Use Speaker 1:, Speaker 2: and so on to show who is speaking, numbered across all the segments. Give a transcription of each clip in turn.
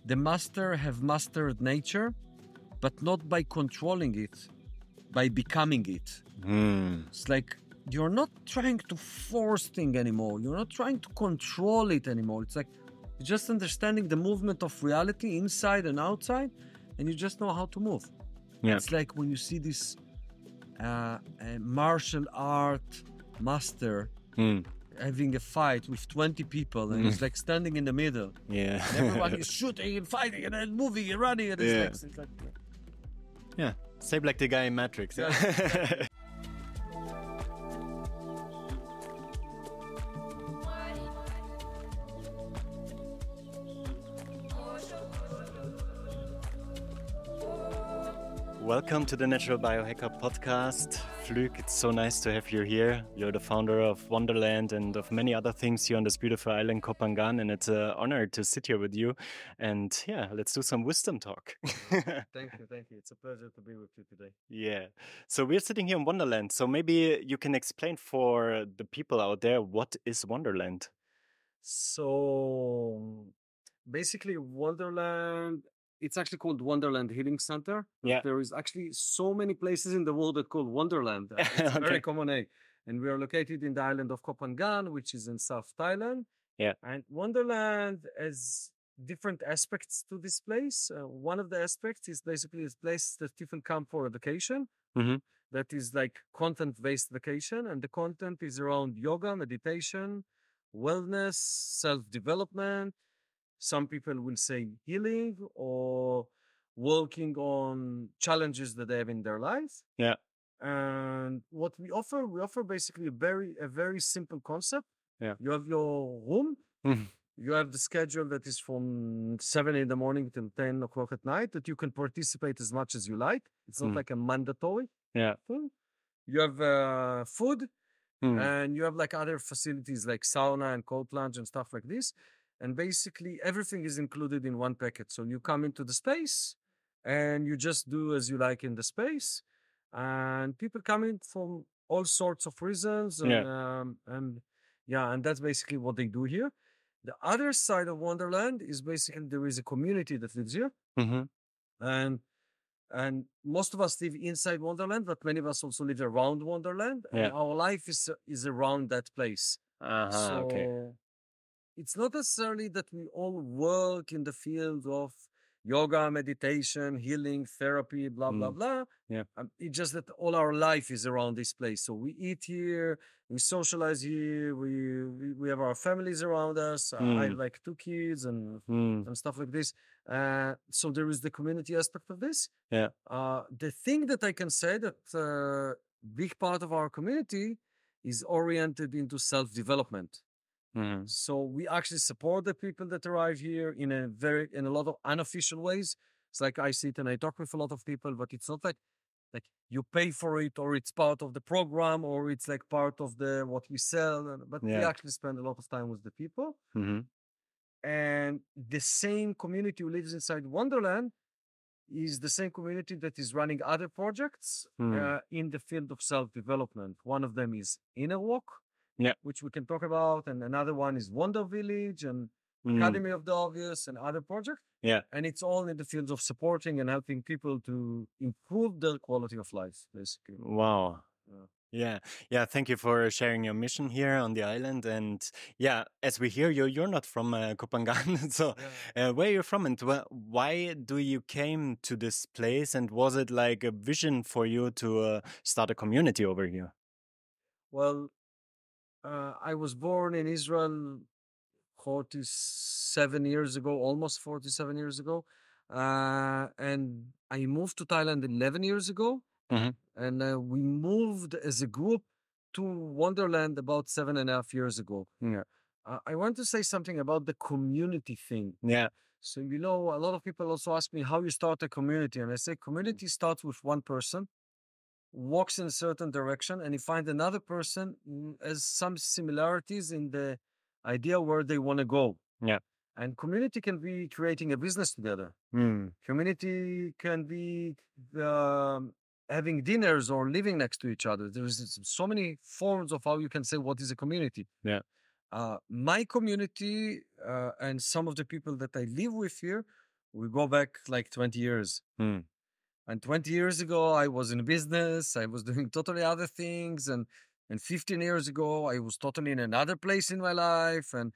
Speaker 1: the master have mastered nature, but not by controlling it, by becoming it. It's like you're not trying to force things anymore. You're not trying to control it anymore. It's like you're just understanding the movement of reality inside and outside, and you just know how to move.
Speaker 2: Yeah.
Speaker 1: It's like when you see this martial art master having a fight with 20 people, and he's like standing in the middle.
Speaker 2: Yeah.
Speaker 1: And everyone is shooting and fighting and then moving and running. And it's like
Speaker 2: Yeah. Same like the guy in Matrix. Yeah. Welcome to the Natural Biohacker Podcast. Fluke, it's so nice to have you here. You're the founder of Wonderland and of many other things here on this beautiful island, Koh Phangan, and it's an honor to sit here with you. And yeah, let's do some wisdom talk.
Speaker 1: Thank you. It's a pleasure to be with you today.
Speaker 2: Yeah. So we're sitting here in Wonderland. So maybe you can explain for the people out there, what is Wonderland?
Speaker 1: So basically, Wonderland, it's actually called Wonderland Healing Center.
Speaker 2: Yeah.
Speaker 1: There is actually so many places in the world that called Wonderland. It's a very common name. And we are located in the island of Koh Phangan, which is in South Thailand.
Speaker 2: Yeah.
Speaker 1: And Wonderland has different aspects to this place. One of the aspects is basically this place that people come for a vacation. That is like content-based vacation. And the content is around yoga, meditation, wellness, self-development. Some people will say healing or working on challenges that they have in their life.
Speaker 2: Yeah.
Speaker 1: And what we offer basically a very simple concept.
Speaker 2: Yeah.
Speaker 1: You have your room. You have the schedule that is from 7 in the morning till 10 o'clock at night that you can participate as much as you like. It's not like a mandatory thing. You have food and you have like other facilities like sauna and cold plunge and stuff like this. And basically everything is included in one packet. So you come into the space and you just do as you like in the space. And people come in from all sorts of reasons. And that's basically what they do here. The other side of Wonderland is basically there is a community that lives here. And most of us live inside Wonderland, but many of us also live around Wonderland. And our life is around that place. It's not necessarily that we all work in the field of yoga, meditation, healing, therapy, blah, blah, blah. It's just that all our life is around this place. So we eat here, we socialize here, we have our families around us. I have like 2 kids and stuff like this. So there is the community aspect of this. The thing that I can say that a big part of our community is oriented into self-development. So we actually support the people that arrive here in a lot of unofficial ways. It's like I sit and I talk with a lot of people, but it's not like you pay for it or it's part of the program or it's like part of what we sell. But we actually spend a lot of time with the people. And the same community who lives inside Wonderland is the same community that is running other projects in the field of self-development. One of them is Inner Walk, which we can talk about. And another one is Wonder Village and Academy of the Obvious and other projects. And it's all in the fields of supporting and helping people to improve their quality of life, basically.
Speaker 2: Wow. Yeah. Thank you for sharing your mission here on the island. And as we hear, you're not from Koh Phangan. So where are you from and why do you came to this place? And was it like a vision for you to start a community over here?
Speaker 1: Well, I was born in Israel 47 years ago, almost 47 years ago. And I moved to Thailand 11 years ago. And we moved as a group to Wonderland about 7.5 years ago. I want to say something about the community thing. So, a lot of people also ask me how you start a community. And I say community starts with one person, walks in a certain direction, and you find another person has some similarities in the idea where they want to go. And community can be creating a business together. Community can be having dinners or living next to each other. There's so many forms of how you can say what is a community. My community and some of the people that I live with here, We go back like 20 years.
Speaker 2: Mm.
Speaker 1: And 20 years ago, I was in business. I was doing totally other things. And 15 years ago, I was totally in another place in my life. And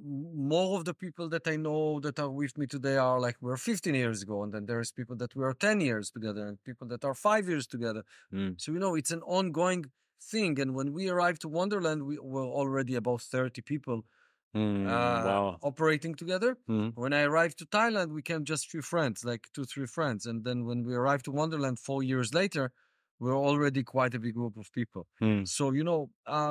Speaker 1: more of the people that I know that are with me today are like we're 15 years ago. And then there's people that we are 10 years together and people that are 5 years together.
Speaker 2: Mm.
Speaker 1: So, it's an ongoing thing. And when we arrived to Wonderland, we were already about 30 people
Speaker 2: Wow.
Speaker 1: operating together.
Speaker 2: Mm.
Speaker 1: When I arrived to Thailand, we came just 3 friends, like 2, 3 friends. And then when we arrived to Wonderland 4 years later, we were already quite a big group of people.
Speaker 2: Mm.
Speaker 1: So,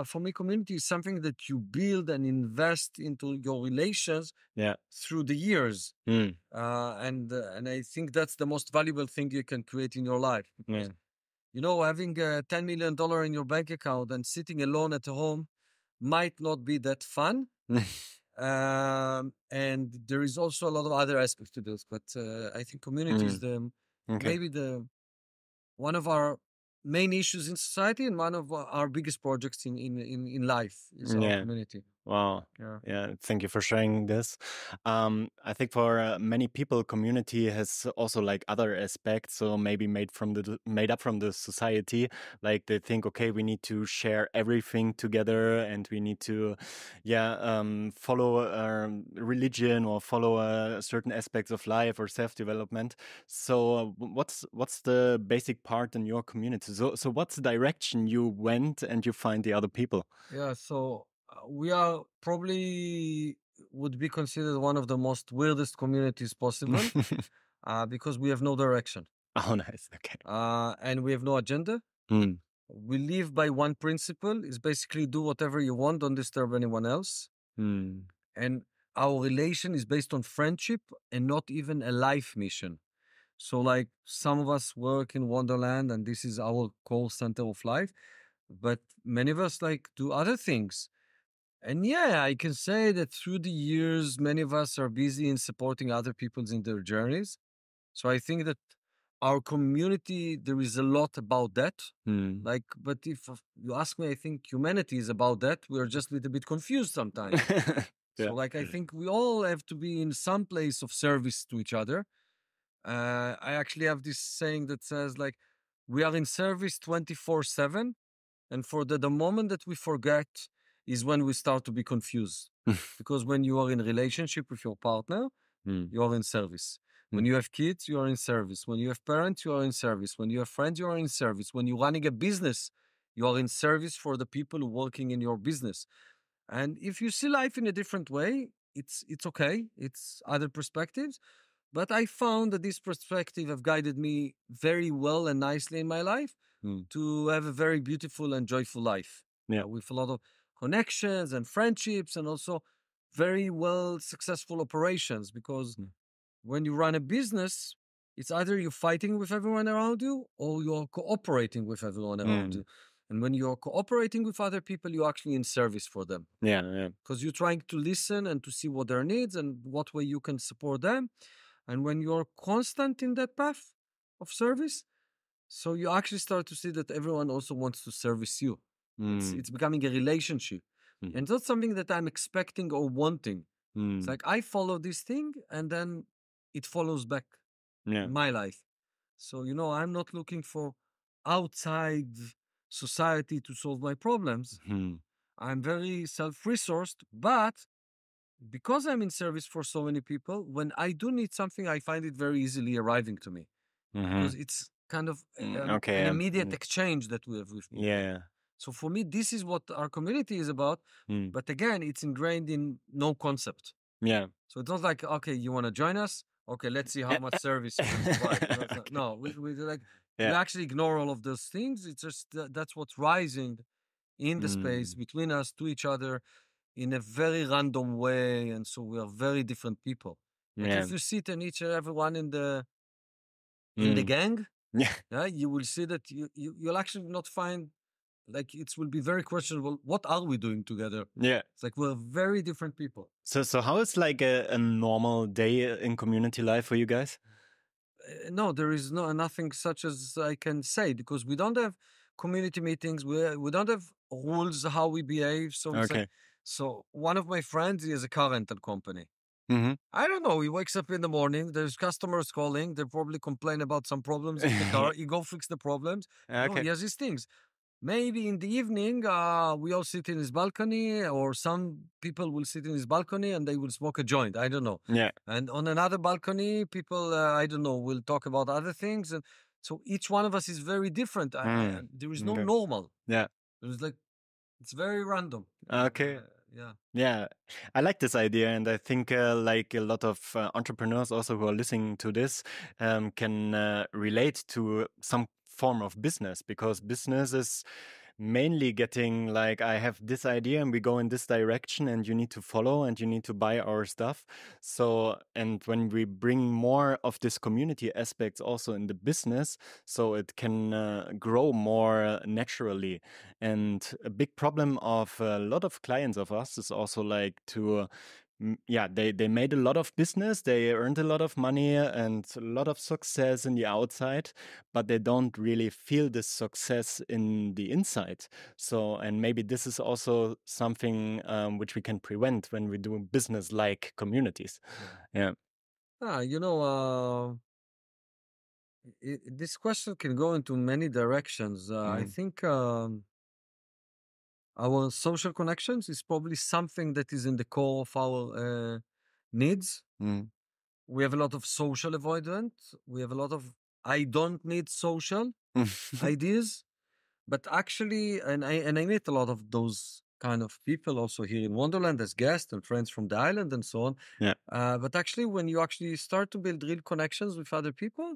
Speaker 1: for me, community is something that you build and invest into your relations
Speaker 2: Yeah.
Speaker 1: through the years.
Speaker 2: Mm.
Speaker 1: And I think that's the most valuable thing you can create in your life.
Speaker 2: Yeah.
Speaker 1: Having $10 million in your bank account and sitting alone at home might not be that fun. And there is also a lot of other aspects to this, but I think community is
Speaker 2: Okay.
Speaker 1: maybe one of our main issues in society and one of our biggest projects in life is our community.
Speaker 2: Wow. Yeah. Thank you for sharing this. I think for many people, community has also like other aspects. So maybe made up from the society. Like they think, okay, we need to share everything together, and we need to, follow religion or follow certain aspects of life or self-development. So what's the basic part in your community? So what's the direction you went and you find the other people?
Speaker 1: Yeah. So we are probably would be considered one of the most weirdest communities possible because we have no direction.
Speaker 2: Oh, nice. Okay.
Speaker 1: And we have no agenda.
Speaker 2: Mm.
Speaker 1: We live by one principle: is basically do whatever you want, don't disturb anyone else.
Speaker 2: Mm.
Speaker 1: And our relation is based on friendship and not even a life mission. So, like, some of us work in Wonderland, and this is our core center of life. But many of us like do other things. And yeah, I can say that through the years, many of us are busy in supporting other people in their journeys. So I think that our community, there is a lot about that.
Speaker 2: Mm.
Speaker 1: Like, but if you ask me, I think humanity is about that. We're just a little bit confused sometimes.
Speaker 2: Yeah.
Speaker 1: So, like, I think we all have to be in some place of service to each other. I actually have this saying that says, like, we are in service 24/7. And for the moment that we forget is when we start to be confused. Because when you are in relationship with your partner, you are in service. When you have kids, you are in service. When you have parents, you are in service. When you have friends, you are in service. When you're running a business, you are in service for the people working in your business. And if you see life in a different way, it's okay. It's other perspectives. But I found that this perspective have guided me very well and nicely in my life to have a very beautiful and joyful life.
Speaker 2: Yeah.
Speaker 1: With a lot of connections and friendships and also very well successful operations. Because when you run a business, it's either you're fighting with everyone around you or you're cooperating with everyone around you. And when you're cooperating with other people, you're actually in service for them.
Speaker 2: Yeah.
Speaker 1: Because you're trying to listen and to see what their needs and what way you can support them. And when you're constant in that path of service, so you actually start to see that everyone also wants to service you. It's becoming a relationship. And it's not something that I'm expecting or wanting. It's like I follow this thing and then it follows back my life. So, I'm not looking for outside society to solve my problems. I'm very self-resourced, but because I'm in service for so many people, when I do need something, I find it very easily arriving to me because it's kind of an immediate exchange that we have with people.
Speaker 2: Yeah.
Speaker 1: So for me, this is what our community is about. But again, it's ingrained in no concept.
Speaker 2: Yeah.
Speaker 1: So it's not like, okay, you want to join us? Okay, let's see how much service you can provide.
Speaker 2: Okay.
Speaker 1: No, we actually ignore all of those things. It's just that's what's rising in the space between us to each other in a very random way. And so we are very different people. But if you sit and each and everyone in the gang, you will see that you'll actually not find, like, it will be very questionable. What are we doing together?
Speaker 2: Yeah.
Speaker 1: It's like we're very different people.
Speaker 2: So how is like a normal day in community life for you guys?
Speaker 1: No, there is nothing such as I can say because we don't have community meetings. We don't have rules how we behave. So it's like, so one of my friends, he has a car rental company.
Speaker 2: Mm-hmm.
Speaker 1: I don't know. He wakes up in the morning. There's customers calling. They probably complain about some problems with the car. You go fix the problems. No,
Speaker 2: Okay.
Speaker 1: he has these things. Maybe in the evening, we all sit in his balcony, or some people will sit in his balcony and they will smoke a joint. I don't know.
Speaker 2: Yeah.
Speaker 1: And on another balcony, people, I don't know, will talk about other things. And so each one of us is very different. There is no
Speaker 2: Okay.
Speaker 1: normal.
Speaker 2: Yeah.
Speaker 1: There's like, it's very random.
Speaker 2: Okay.
Speaker 1: Yeah.
Speaker 2: Yeah, I like this idea, and I think like a lot of entrepreneurs also who are listening to this can relate to some form of business, because business is mainly getting like, I have this idea and we go in this direction and you need to follow and you need to buy our stuff. So, and when we bring more of this community aspects also in the business, so it can grow more naturally. And a big problem of a lot of clients of us is also like to yeah, they made a lot of business, they earned a lot of money and a lot of success in the outside, but they don't really feel this success in the inside. So, and maybe this is also something which we can prevent when we do business like communities. Yeah.
Speaker 1: You know, this question can go into many directions. I think our social connections is probably something that is in the core of our needs.
Speaker 2: Mm.
Speaker 1: We have a lot of social avoidance. We have a lot of I don't need social ideas. But actually, and I meet a lot of those kind of people also here in Wonderland as guests and friends from the island and so on.
Speaker 2: Yeah.
Speaker 1: But actually, when you actually start to build real connections with other people,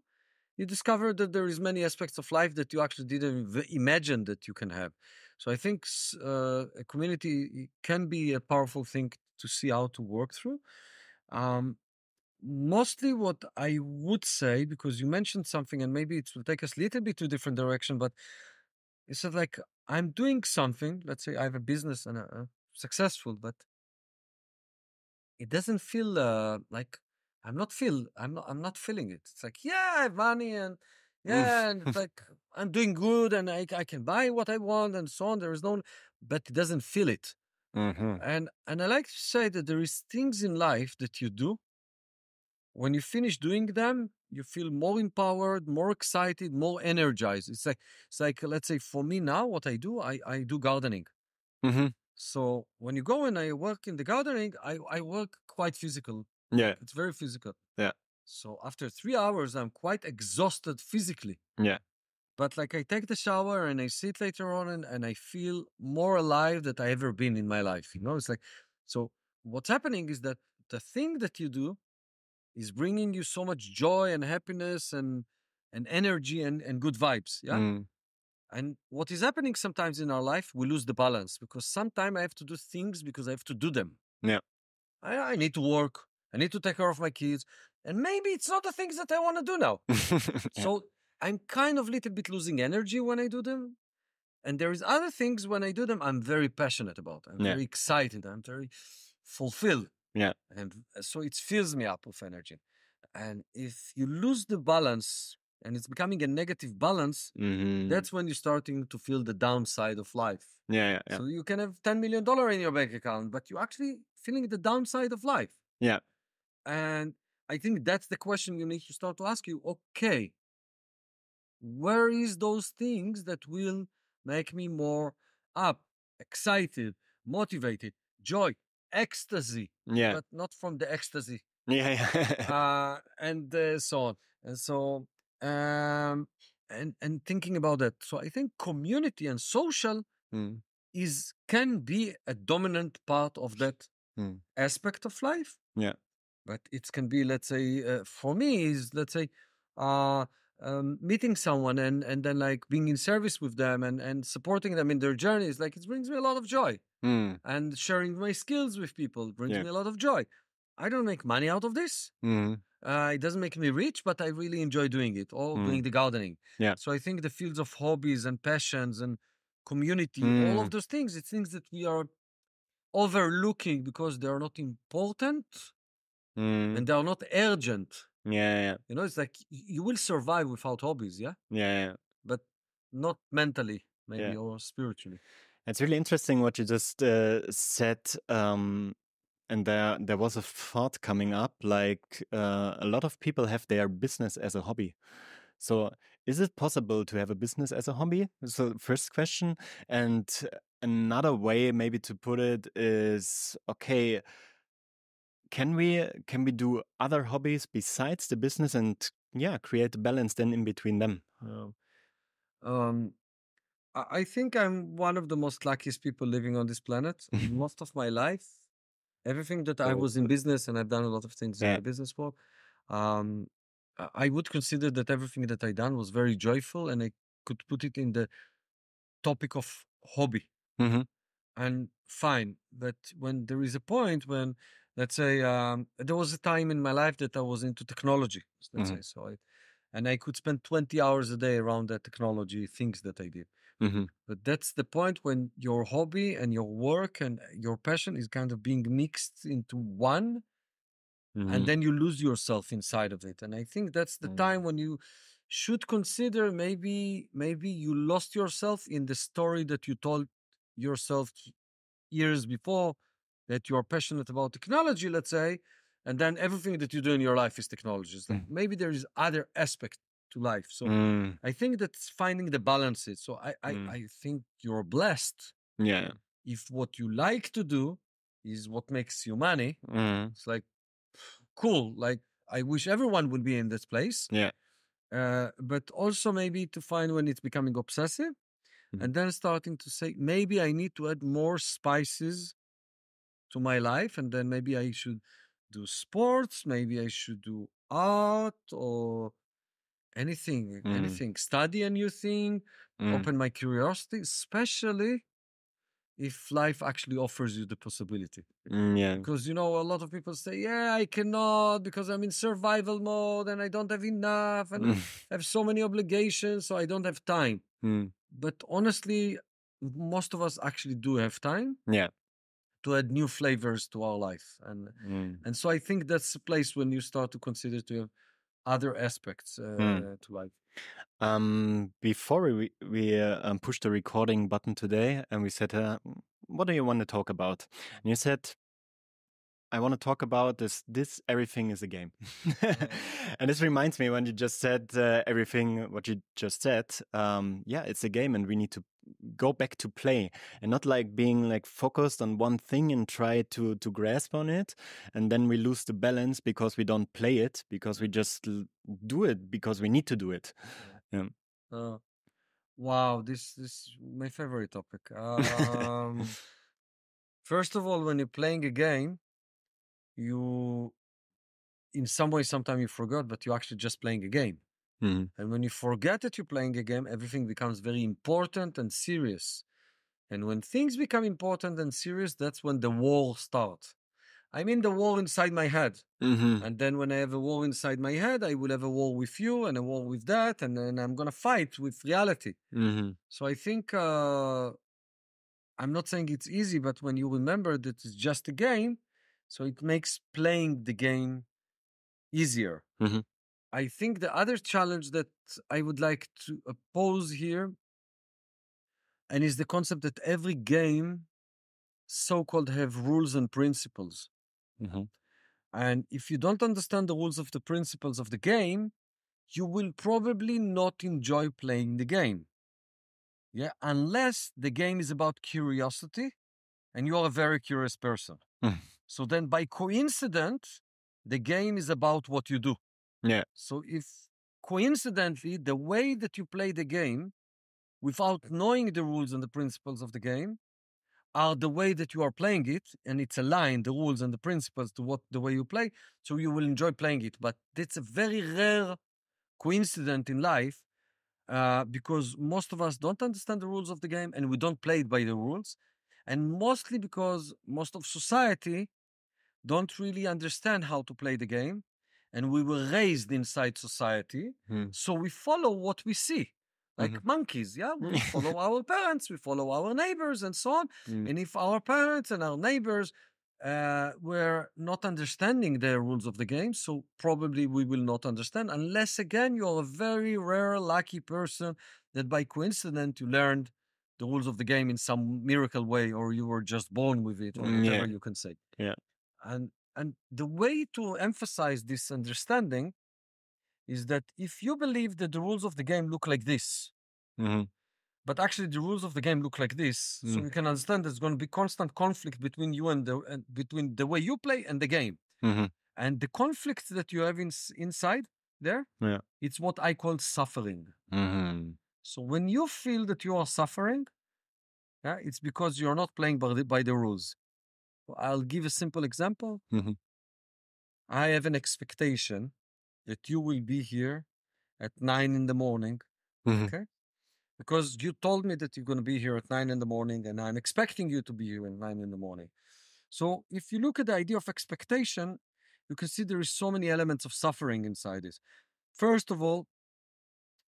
Speaker 1: you discover that there is many aspects of life that you actually didn't imagine that you can have. So I think a community can be a powerful thing to see how to work through. Um, Mostly what I would say, because you mentioned something and maybe it will take us a little bit to a different direction, but it's sort of like I'm doing something. Let's say I have a business and successful, but it doesn't feel like I'm not feeling it. It's like, yeah, I have money and yeah, and it's like I'm doing good and I can buy what I want and so on. There is no, but it doesn't feel it.
Speaker 2: Mm-hmm.
Speaker 1: And I like to say that there is things in life that you do. When you finish doing them, you feel more empowered, more excited, more energized. It's like let's say for me now, what I do gardening.
Speaker 2: Mm-hmm.
Speaker 1: So when you go and I work in the gardening, I work quite physical.
Speaker 2: Yeah.
Speaker 1: It's very physical.
Speaker 2: Yeah.
Speaker 1: So after 3 hours, I'm quite exhausted physically.
Speaker 2: Yeah.
Speaker 1: But like I take the shower and I sit later on and I feel more alive than I ever been in my life. It's like, so what's happening is that the thing that you do is bringing you so much joy and happiness and energy and good vibes. Yeah.
Speaker 2: Mm.
Speaker 1: And what is happening sometimes in our life, we lose the balance because sometimes I have to do things because I have to do them.
Speaker 2: Yeah.
Speaker 1: I need to work. I need to take care of my kids. And maybe it's not the things that I want to do now.
Speaker 2: Yeah.
Speaker 1: So I'm kind of a little bit losing energy when I do them. And there is other things when I do them I'm very passionate about. I'm
Speaker 2: Yeah.
Speaker 1: very excited. I'm very fulfilled.
Speaker 2: Yeah.
Speaker 1: And so it fills me up with energy. And if you lose the balance and it's becoming a negative balance,
Speaker 2: Mm-hmm.
Speaker 1: that's when you're starting to feel the downside of life.
Speaker 2: Yeah. Yeah. Yeah.
Speaker 1: So you can have $10 million in your bank account, but you're actually feeling the downside of life.
Speaker 2: Yeah.
Speaker 1: And I think that's the question you need to start to ask you, okay, where is those things that will make me more up, excited, motivated, joy, ecstasy,
Speaker 2: Yeah.
Speaker 1: but not from the ecstasy,
Speaker 2: Yeah. Yeah.
Speaker 1: and so on. And so, and thinking about that. So I think community and social
Speaker 2: Mm.
Speaker 1: can be a dominant part of that
Speaker 2: Mm.
Speaker 1: aspect of life.
Speaker 2: Yeah.
Speaker 1: But it can be, let's say, for me, is let's say, uh, meeting someone and then like being in service with them and supporting them in their journeys. Like it brings me a lot of joy,
Speaker 2: Mm.
Speaker 1: and sharing my skills with people brings
Speaker 2: Yeah.
Speaker 1: me a lot of joy. I don't make money out of this.
Speaker 2: Mm-hmm.
Speaker 1: It doesn't make me rich, but I really enjoy doing it, or doing the gardening.
Speaker 2: Yeah.
Speaker 1: So I think the fields of hobbies and passions and community, all of those things, it's things that we are overlooking because they are not important and they are not urgent.
Speaker 2: Yeah. Yeah.
Speaker 1: It's like you will survive without hobbies, yeah?
Speaker 2: Yeah. Yeah.
Speaker 1: But not mentally, maybe,
Speaker 2: Yeah.
Speaker 1: or spiritually.
Speaker 2: It's really interesting what you just said. and there was a thought coming up, like a lot of people have their business as a hobby. So is it possible to have a business as a hobby? So first question. And another way maybe to put it is, okay, can we do other hobbies besides the business and create a balance then in between them?
Speaker 1: Um, I think I'm one of the most luckiest people living on this planet. Most of my life, everything that I was in business, and I've done a lot of things in
Speaker 2: Yeah.
Speaker 1: the business world, um, I would consider that everything that I done was very joyful, and I could put it in the topic of hobby.
Speaker 2: Mm-hmm.
Speaker 1: And fine, but when there is a point when, let's say, there was a time in my life that I was into technology, let's say, so I could spend 20 hours a day around that technology things that I did.
Speaker 2: Mm-hmm.
Speaker 1: But that's the point when your hobby and your work and your passion is kind of being mixed into one, and then you lose yourself inside of it. And I think that's the time when you should consider maybe you lost yourself in the story that you told yourself years before, that you're passionate about technology, let's say, and then everything that you do in your life is technology. It's like maybe there is other aspect to life. So I think that's finding the balances. So I think you're blessed
Speaker 2: Yeah.
Speaker 1: if what you like to do is what makes you money. It's like cool. Like I wish everyone would be in this place.
Speaker 2: Yeah.
Speaker 1: But also maybe to find when it's becoming obsessive, and then starting to say maybe I need to add more spices to my life, and then maybe I should do sports, maybe I should do art or anything, study a new thing, open my curiosity, especially if life actually offers you the possibility.
Speaker 2: Yeah.
Speaker 1: Because, a lot of people say, yeah, I cannot because I'm in survival mode and I don't have enough and I have so many obligations, so I don't have time. But honestly, most of us actually do have time.
Speaker 2: Yeah.
Speaker 1: To add new flavors to our life, and so I think that's a place when you start to consider to have other aspects to life.
Speaker 2: Before we pushed the recording button today, and we said, "What do you want to talk about?" And you said, I want to talk about this everything is a game. And this reminds me when you just said everything what you just said. It's a game and we need to go back to play and not like being like focused on one thing and try to grasp on it, and then we lose the balance because we don't play it, because we just do it because we need to do it.
Speaker 1: Wow, this is my favorite topic. First of all, when you're playing a game, you in some way sometimes you forgot, but you're actually just playing a game. And when you forget that you're playing a game, everything becomes very important and serious. And when things become important and serious, that's when the war starts. I mean, the war inside my head. And then when I have a war inside my head, I will have a war with you and a war with that. And then I'm going to fight with reality. So I think I'm not saying it's easy, but when you remember that it's just a game, so it makes playing the game easier. I think the other challenge that I would like to pose here, and is the concept that every game so-called have rules and principles. And if you don't understand the rules of the principles of the game, you will probably not enjoy playing the game. Yeah, unless the game is about curiosity and you're a very curious person. So then by coincidence, the game is about what you do.
Speaker 2: Yeah.
Speaker 1: So if coincidentally, the way that you play the game without knowing the rules and the principles of the game are the way that you are playing it, and it's aligned, the rules and the principles, to what the way you play, so you will enjoy playing it. But it's a very rare coincidence in life, because most of us don't understand the rules of the game and we don't play it by the rules, and mostly because most of society don't really understand how to play the game, and we were raised inside society, so we follow what we see. Like monkeys, yeah? We follow our parents, we follow our neighbors, and so on. And if our parents and our neighbors were not understanding the rules of the game, so probably we will not understand, unless, again, you're a very rare, lucky person that by coincidence you learned the rules of the game in some miracle way, or you were just born with it, or whatever you can say.
Speaker 2: Yeah.
Speaker 1: And the way to emphasize this understanding is that if you believe that the rules of the game look like this, but actually the rules of the game look like this, so you can understand there's going to be constant conflict between you and between the way you play and the game. And the conflict that you have inside there, it's what I call suffering. So when you feel that you are suffering, it's because you're not playing by the rules. I'll give a simple example. I have an expectation that you will be here at 9 in the morning. Okay? Because you told me that you're going to be here at 9 in the morning, and I'm expecting you to be here at 9 in the morning. So if you look at the idea of expectation, you can see there is so many elements of suffering inside it. First of all,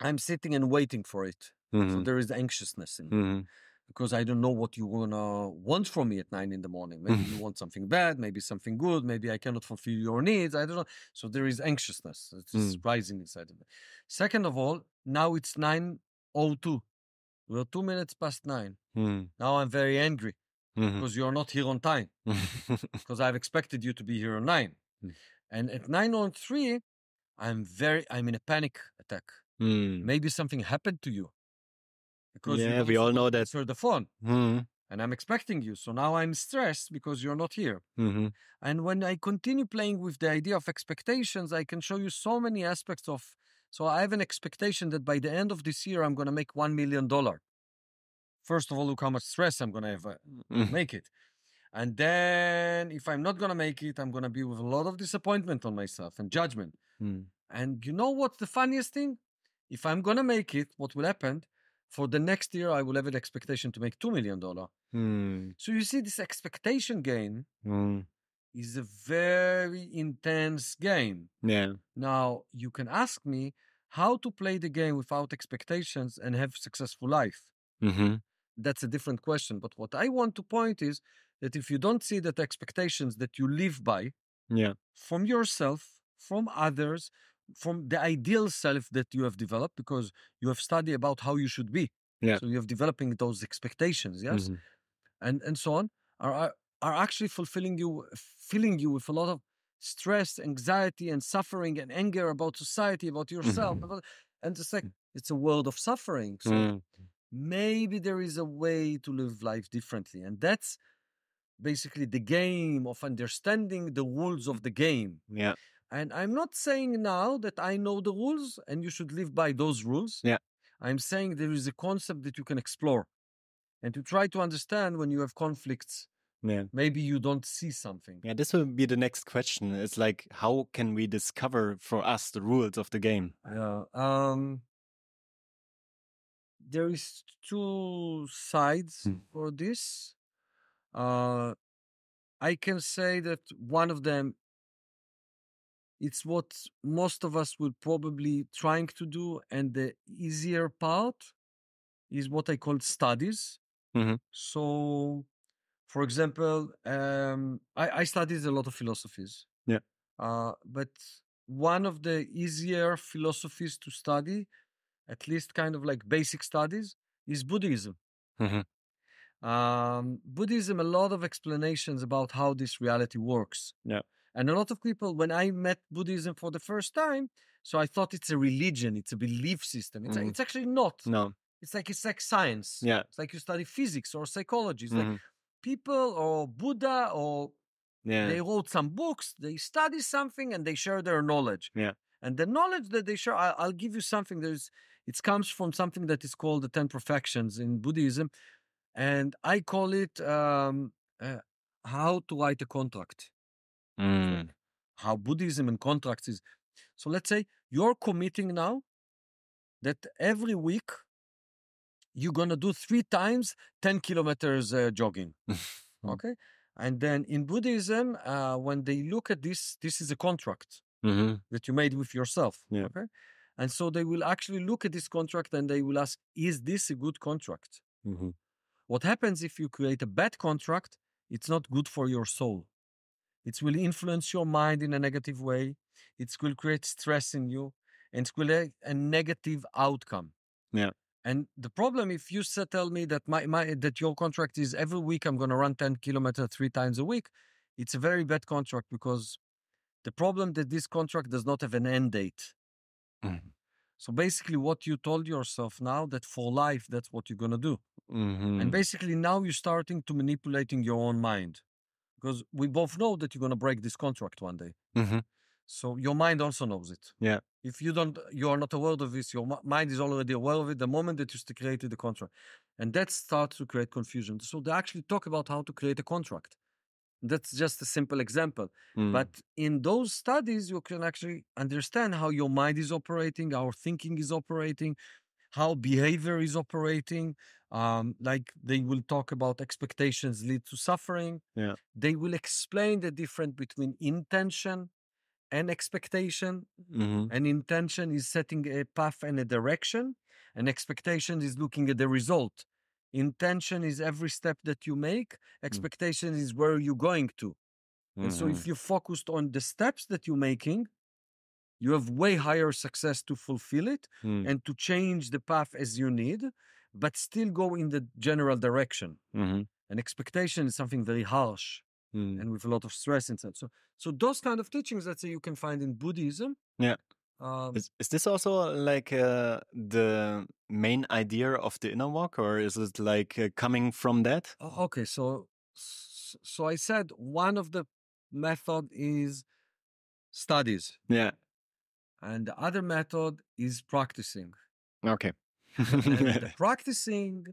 Speaker 1: I'm sitting and waiting for it. So there is anxiousness in me. Because I don't know what you want from me at 9 in the morning. Maybe you want something bad, maybe something good, maybe I cannot fulfill your needs. I don't know. So there is anxiousness. It's rising inside of me. Second of all, now it's 9:02. We're 2 minutes past 9. Now I'm very angry because you're not here on time. Because I've expected you to be here at 9. And at 9:03, I'm in a panic attack. Maybe something happened to you. Because
Speaker 2: we all know that.
Speaker 1: Answer the phone. And I'm expecting you. So now I'm stressed because you're not here. And when I continue playing with the idea of expectations, I can show you so many aspects of. So I have an expectation that by the end of this year, I'm going to make $1 million. First of all, look how much stress I'm going to have make it. And then if I'm not going to make it, I'm going to be with a lot of disappointment on myself and judgment. And you know what's the funniest thing? If I'm going to make it, what will happen? For the next year, I will have an expectation to make $2 million. So you see, this expectation game is a very intense game. Now, you can ask me how to play the game without expectations and have successful life. That's a different question. But what I want to point is that if you don't see that expectations that you live by from yourself, from others, from the ideal self that you have developed, because you have studied about how you should be. So you have developing those expectations, yes? And so on, are actually filling you with a lot of stress, anxiety, and suffering and anger about society, about yourself. And it's like, it's a world of suffering. So maybe there is a way to live life differently. And that's basically the game of understanding the rules of the game. And I'm not saying now that I know the rules and you should live by those rules. I'm saying there is a concept that you can explore and to try to understand when you have conflicts. Maybe you don't see something.
Speaker 2: This will be the next question. It's like, how can we discover for us the rules of the game?
Speaker 1: There is two sides for this. I can say that one of them, it's what most of us will probably trying to do, and the easier part is what I call studies. So, for example, I studied a lot of philosophies. But one of the easier philosophies to study, at least kind of like basic studies, is Buddhism. Buddhism, a lot of explanations about how this reality works. And a lot of people, when I met Buddhism for the first time, so I thought it's a religion, it's a belief system. It's actually not. It's like science. It's like you study physics or psychology. It's like people or Buddha or they wrote some books, they study something and they share their knowledge. And the knowledge that they share, I'll give you something. It comes from something that is called the 10 perfections in Buddhism. And I call it how to write a contract. How Buddhism and contracts is. So let's say you're committing now that every week you're going to do 3 times 10 kilometers jogging. Okay. And then in Buddhism, when they look at this is a contract that you made with yourself. Okay. And so they will actually look at this contract and they will ask, is this a good contract? What happens if you create a bad contract? It's not good for your soul. It will influence your mind in a negative way. It will create stress in you, and it will have a negative outcome. And the problem, if you tell me that that your contract is every week I'm going to run 10 kilometers 3 times a week, it's a very bad contract because the problem that this contract does not have an end date.
Speaker 2: Mhm.
Speaker 1: So basically what you told yourself now that for life, that's what you're going to do. And basically now you're starting to manipulating your own mind because we both know that you're going to break this contract one day.
Speaker 2: Mhm.
Speaker 1: So your mind also knows it.
Speaker 2: Yeah.
Speaker 1: If you are not aware of this, your mind is already aware of it the moment that you created the contract. And that starts to create confusion. So they actually talk about how to create a contract. That's just a simple example. But in those studies, you can actually understand how your mind is operating, how thinking is operating, how behavior is operating. Like they will talk about expectations lead to suffering.
Speaker 2: Yeah.
Speaker 1: They will explain the difference between intention and expectation. And intention is setting a path and a direction, and expectation is looking at the result. Intention is every step that you make, expectation is where you're going to. And so if you focused on the steps that you're making, you have way higher success to fulfill it and to change the path as you need, but still go in the general direction. And expectation is something very harsh and with a lot of stress inside. So those kind of teachings, let's say, you can find in Buddhism.
Speaker 2: Yeah. Is this also like the main idea of the inner walk, or is it like coming from that?
Speaker 1: Okay, so I said one of the method is studies.
Speaker 2: Yeah.
Speaker 1: And the other method is practicing.
Speaker 2: Okay.
Speaker 1: And the practicing,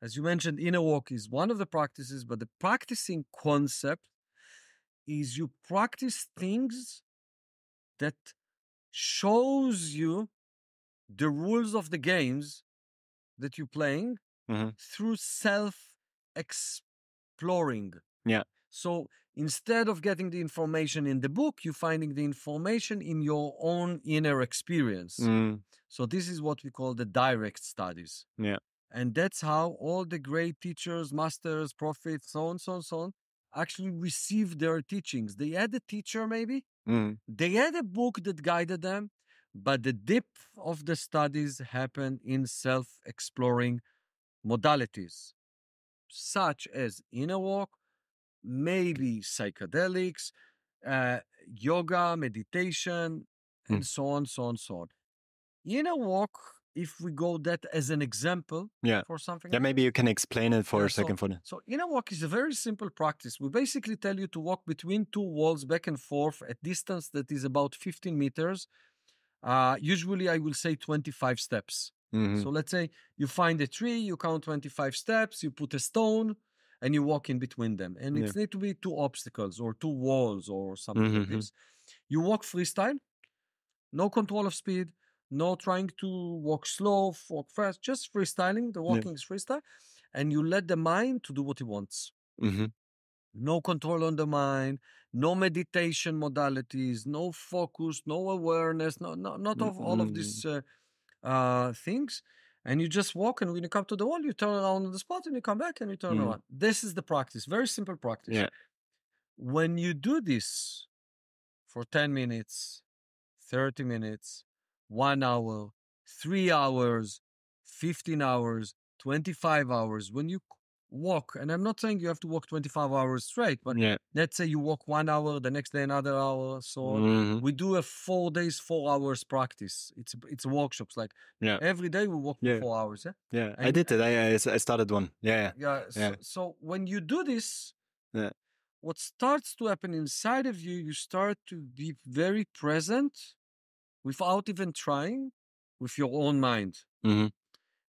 Speaker 1: as you mentioned, inner walk is one of the practices, but the practicing concept is you practice things that shows you the rules of the games that you're playing through self-exploring.
Speaker 2: Yeah.
Speaker 1: So instead of getting the information in the book, you're finding the information in your own inner experience. So this is what we call the direct studies.
Speaker 2: Yeah.
Speaker 1: And that's how all the great teachers, masters, prophets, so on, actually received their teachings. They had a teacher, maybe. They had a book that guided them, but the depth of the studies happened in self-exploring modalities, such as inner walk, maybe psychedelics, yoga, meditation, and so on. Inner walk, if we go that as an example for something.
Speaker 2: Yeah, maybe you can explain it for a second for them.
Speaker 1: So inner walk is a very simple practice. We basically tell you to walk between two walls back and forth at distance that is about 15 meters. Usually I will say 25 steps. So let's say you find a tree, you count 25 steps, you put a stone, and you walk in between them. And it need to be two obstacles or two walls or something like this. You walk freestyle, no control of speed, no trying to walk slow, walk fast, just freestyling. The walking is freestyle. And you let the mind to do what it wants. No control on the mind, no meditation modalities, no focus, no awareness, not of all of these things. And you just walk, and when you come to the wall, you turn around on the spot, and you come back, and you turn around. This is the practice. Very simple practice.
Speaker 2: Yeah.
Speaker 1: When you do this for 10 minutes, 30 minutes, 1 hour, 3 hours, 15 hours, 25 hours, when you walk, and I'm not saying you have to walk 25 hours straight, but let's say you walk 1 hour, the next day another hour, so on. We do a 4 days, 4 hours practice. It's workshops. Like every day we walk for 4 hours.
Speaker 2: Yeah, I did it. I started one.
Speaker 1: So when you do this, what starts to happen inside of you, you start to be very present without even trying with your own mind. And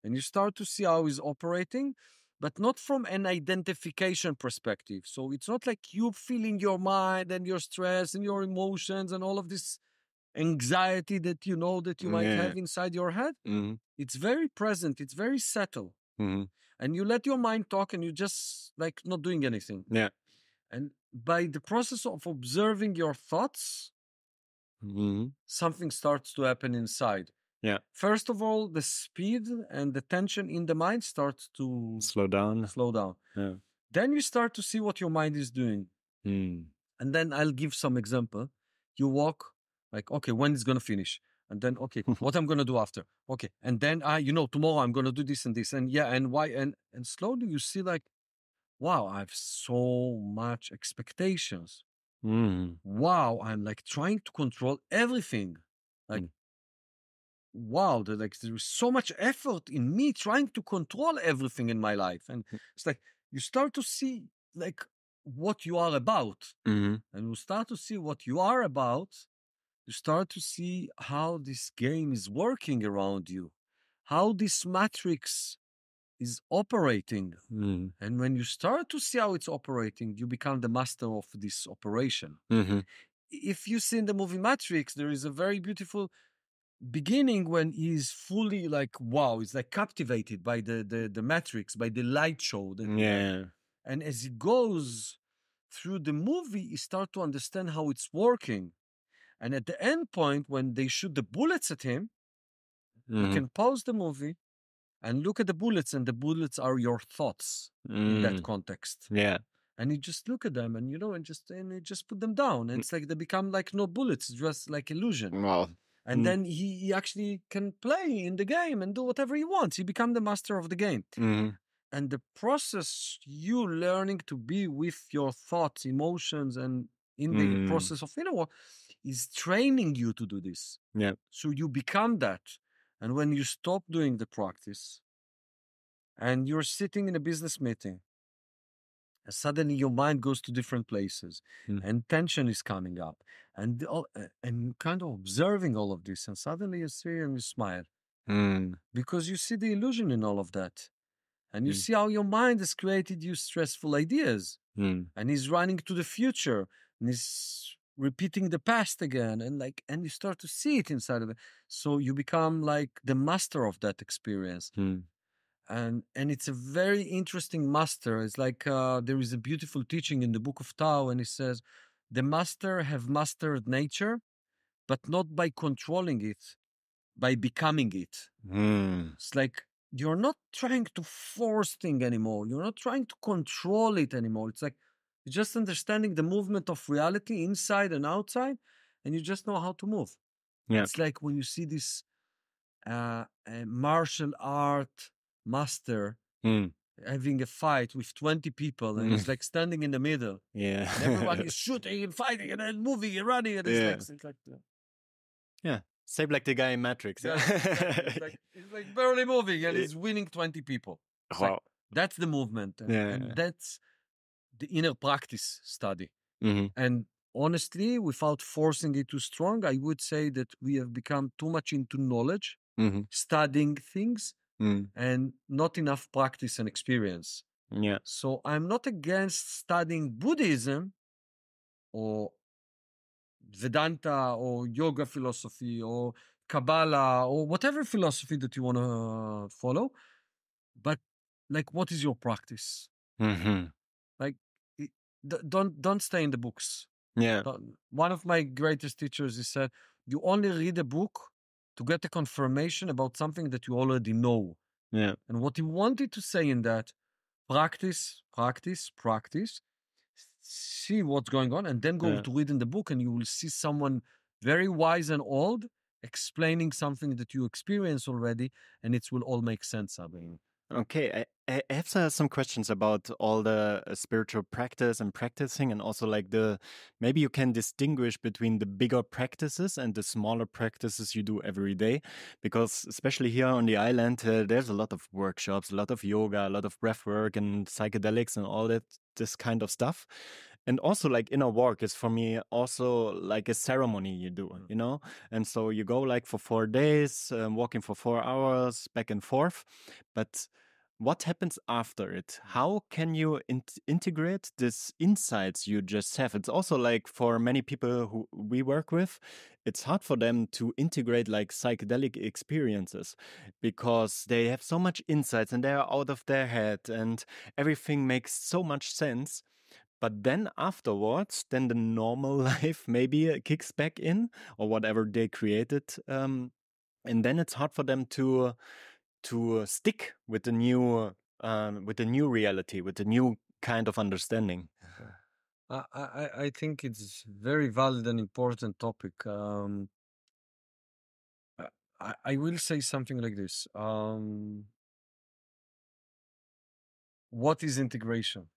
Speaker 1: you start to see how it's operating, but not from an identification perspective. So it's not like you feeling your mind and your stress and your emotions and all of this anxiety that you know that you might have inside your head. It's very present. It's very subtle. And you let your mind talk, and you just like not doing anything. And by the process of observing your thoughts, something starts to happen inside. First of all, the speed and the tension in the mind starts to
Speaker 2: slow down.
Speaker 1: Then you start to see what your mind is doing. And then I'll give some example. You walk like, okay, when it's going to finish? And then, okay, what I'm going to do after? Okay. And then, tomorrow I'm going to do this and this. And and why? And slowly you see like, wow, I have so much expectations.
Speaker 2: Mm.
Speaker 1: Wow, I'm like trying to control everything. Like,
Speaker 2: Mm.
Speaker 1: wow, there's so much effort in me trying to control everything in my life. And it's like you start to see like what you are about.
Speaker 2: Mm-hmm.
Speaker 1: And you start to see what you are about, you start to see how this game is working around you, how this matrix is operating.
Speaker 2: Mm.
Speaker 1: And when you start to see how it's operating, you become the master of this operation.
Speaker 2: Mm-hmm.
Speaker 1: If you see in the movie Matrix, there is a very beautiful beginning when he's fully like, wow, he's like captivated by the Matrix, by the light show that he has.
Speaker 2: Yeah.
Speaker 1: And as he goes through the movie, he starts to understand how it's working. And at the end point, when they shoot the bullets at him, you
Speaker 2: Mm-hmm.
Speaker 1: can pause the movie and look at the bullets, and the bullets are your thoughts in that
Speaker 2: Mm.
Speaker 1: context.
Speaker 2: Yeah.
Speaker 1: And you just look at them, and you just put them down. And it's like they become like no bullets, just like illusion.
Speaker 2: Wow.
Speaker 1: And then he actually can play in the game and do whatever he wants. He become the master of the game.
Speaker 2: Mm-hmm.
Speaker 1: And the process, you learning to be with your thoughts, emotions, and in the process of inner work, is training you to do this.
Speaker 2: Yeah.
Speaker 1: So you become that. And when you stop doing the practice and you're sitting in a business meeting, and suddenly your mind goes to different places and tension is coming up and kind of observing all of this. And suddenly you see and you smile because you see the illusion in all of that. And you see how your mind has created you stressful ideas and is running to the future and is repeating the past again and you start to see it inside of it. So you become like the master of that experience. And it's a very interesting master. It's like there is a beautiful teaching in the book of Tao, and it says the master have mastered nature, but not by controlling it, by becoming it. It's like you're not trying to force thing anymore. You're not trying to control it anymore. It's like you're just understanding the movement of reality inside and outside, and you just know how to move.
Speaker 2: Yeah.
Speaker 1: It's like when you see this martial art master having a fight with 20 people, and he's like standing in the middle.
Speaker 2: Yeah.
Speaker 1: And everyone is shooting and fighting and then moving and running. And it's like
Speaker 2: Yeah. Same like the guy in Matrix.
Speaker 1: yeah, exactly. He's like barely moving and he's winning 20 people. It's like,
Speaker 2: Wow.
Speaker 1: that's the movement. And that's the inner practice study. And honestly, without forcing it too strong, I would say that we have become too much into knowledge, studying things, and not enough practice and experience.
Speaker 2: Yeah.
Speaker 1: So I'm not against studying Buddhism or Vedanta or yoga philosophy or Kabbalah or whatever philosophy that you want to follow. But like, what is your practice? Like, it, don't stay in the books.
Speaker 2: Yeah.
Speaker 1: One of my greatest teachers, he said, you only read a book to get a confirmation about something that you already know.
Speaker 2: Yeah.
Speaker 1: And what he wanted to say in that, practice, practice, practice, see what's going on, and then go to read in the book, and you will see someone very wise and old explaining something that you experience already, and it will all make sense, I mean.
Speaker 2: Okay, I have some questions about all the spiritual practice and practicing, and also like maybe you can distinguish between the bigger practices and the smaller practices you do every day, because especially here on the island, there's a lot of workshops, a lot of yoga, a lot of breath work and psychedelics and all that this kind of stuff. And also like inner work is for me also like a ceremony you do, you know? And so you go like for 4 days, walking for 4 hours back and forth. But what happens after it? How can you integrate these insights you just have? It's also like for many people who we work with, it's hard for them to integrate like psychedelic experiences because they have so much insights and they're out of their head and everything makes so much sense. But then afterwards, then the normal life maybe kicks back in or whatever they created. And then it's hard for them to stick with the new reality, with the new kind of understanding.
Speaker 1: I think it's very valid and important topic. I will say something like this. What is integration?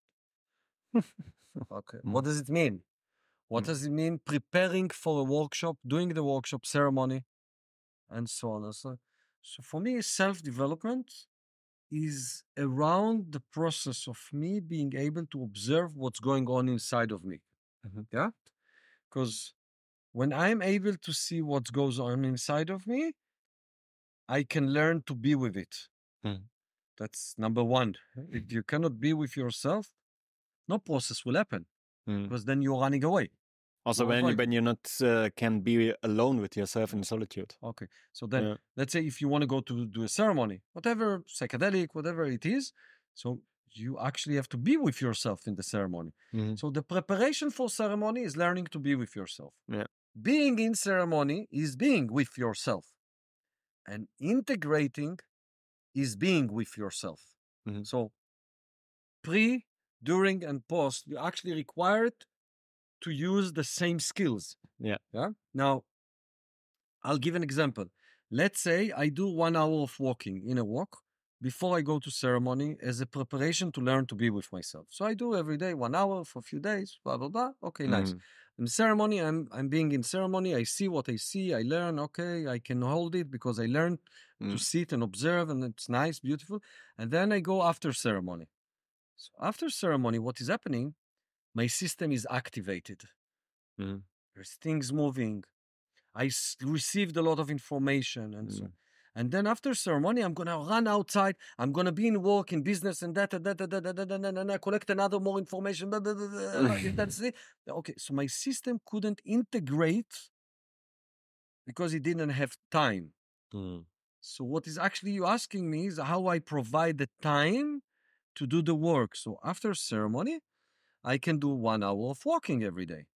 Speaker 1: Okay. What does it mean? What does it mean? Preparing for a workshop, doing the workshop ceremony, and so on and so on. So for me, self-development is around the process of me being able to observe what's going on inside of me. Yeah? Because when I'm able to see what goes on inside of me, I can learn to be with it. That's number one. If you cannot be with yourself, no process will happen because then you're running away.
Speaker 2: Also, when you're not can be alone with yourself in solitude.
Speaker 1: Okay, so then let's say if you want to go to do a ceremony, whatever psychedelic, whatever it is, so you actually have to be with yourself in the ceremony. So the preparation for ceremony is learning to be with yourself. Being in ceremony is being with yourself, and integrating is being with yourself. So pre, during, and post, you actually required to use the same skills. Yeah. Now, I'll give an example. Let's say I do 1 hour of walking in a walk before I go to ceremony as a preparation to learn to be with myself. So I do every day 1 hour for a few days, blah, blah, blah. Okay, nice. In ceremony, I'm being in ceremony. I see what I see. I learn, okay, I can hold it because I learned to sit and observe, and it's nice, beautiful. And then I go after ceremony. So after ceremony, what is happening? My system is activated. There's things moving. I received a lot of information and so on. And then after ceremony, I'm going to run outside. I'm going to be in work, in business, and that, and I collect another more information. That's it. Okay, so my system couldn't integrate because it didn't have time. So what is actually you asking me is how I provide the time to do the work. So after ceremony, I can do 1 hour of walking every day.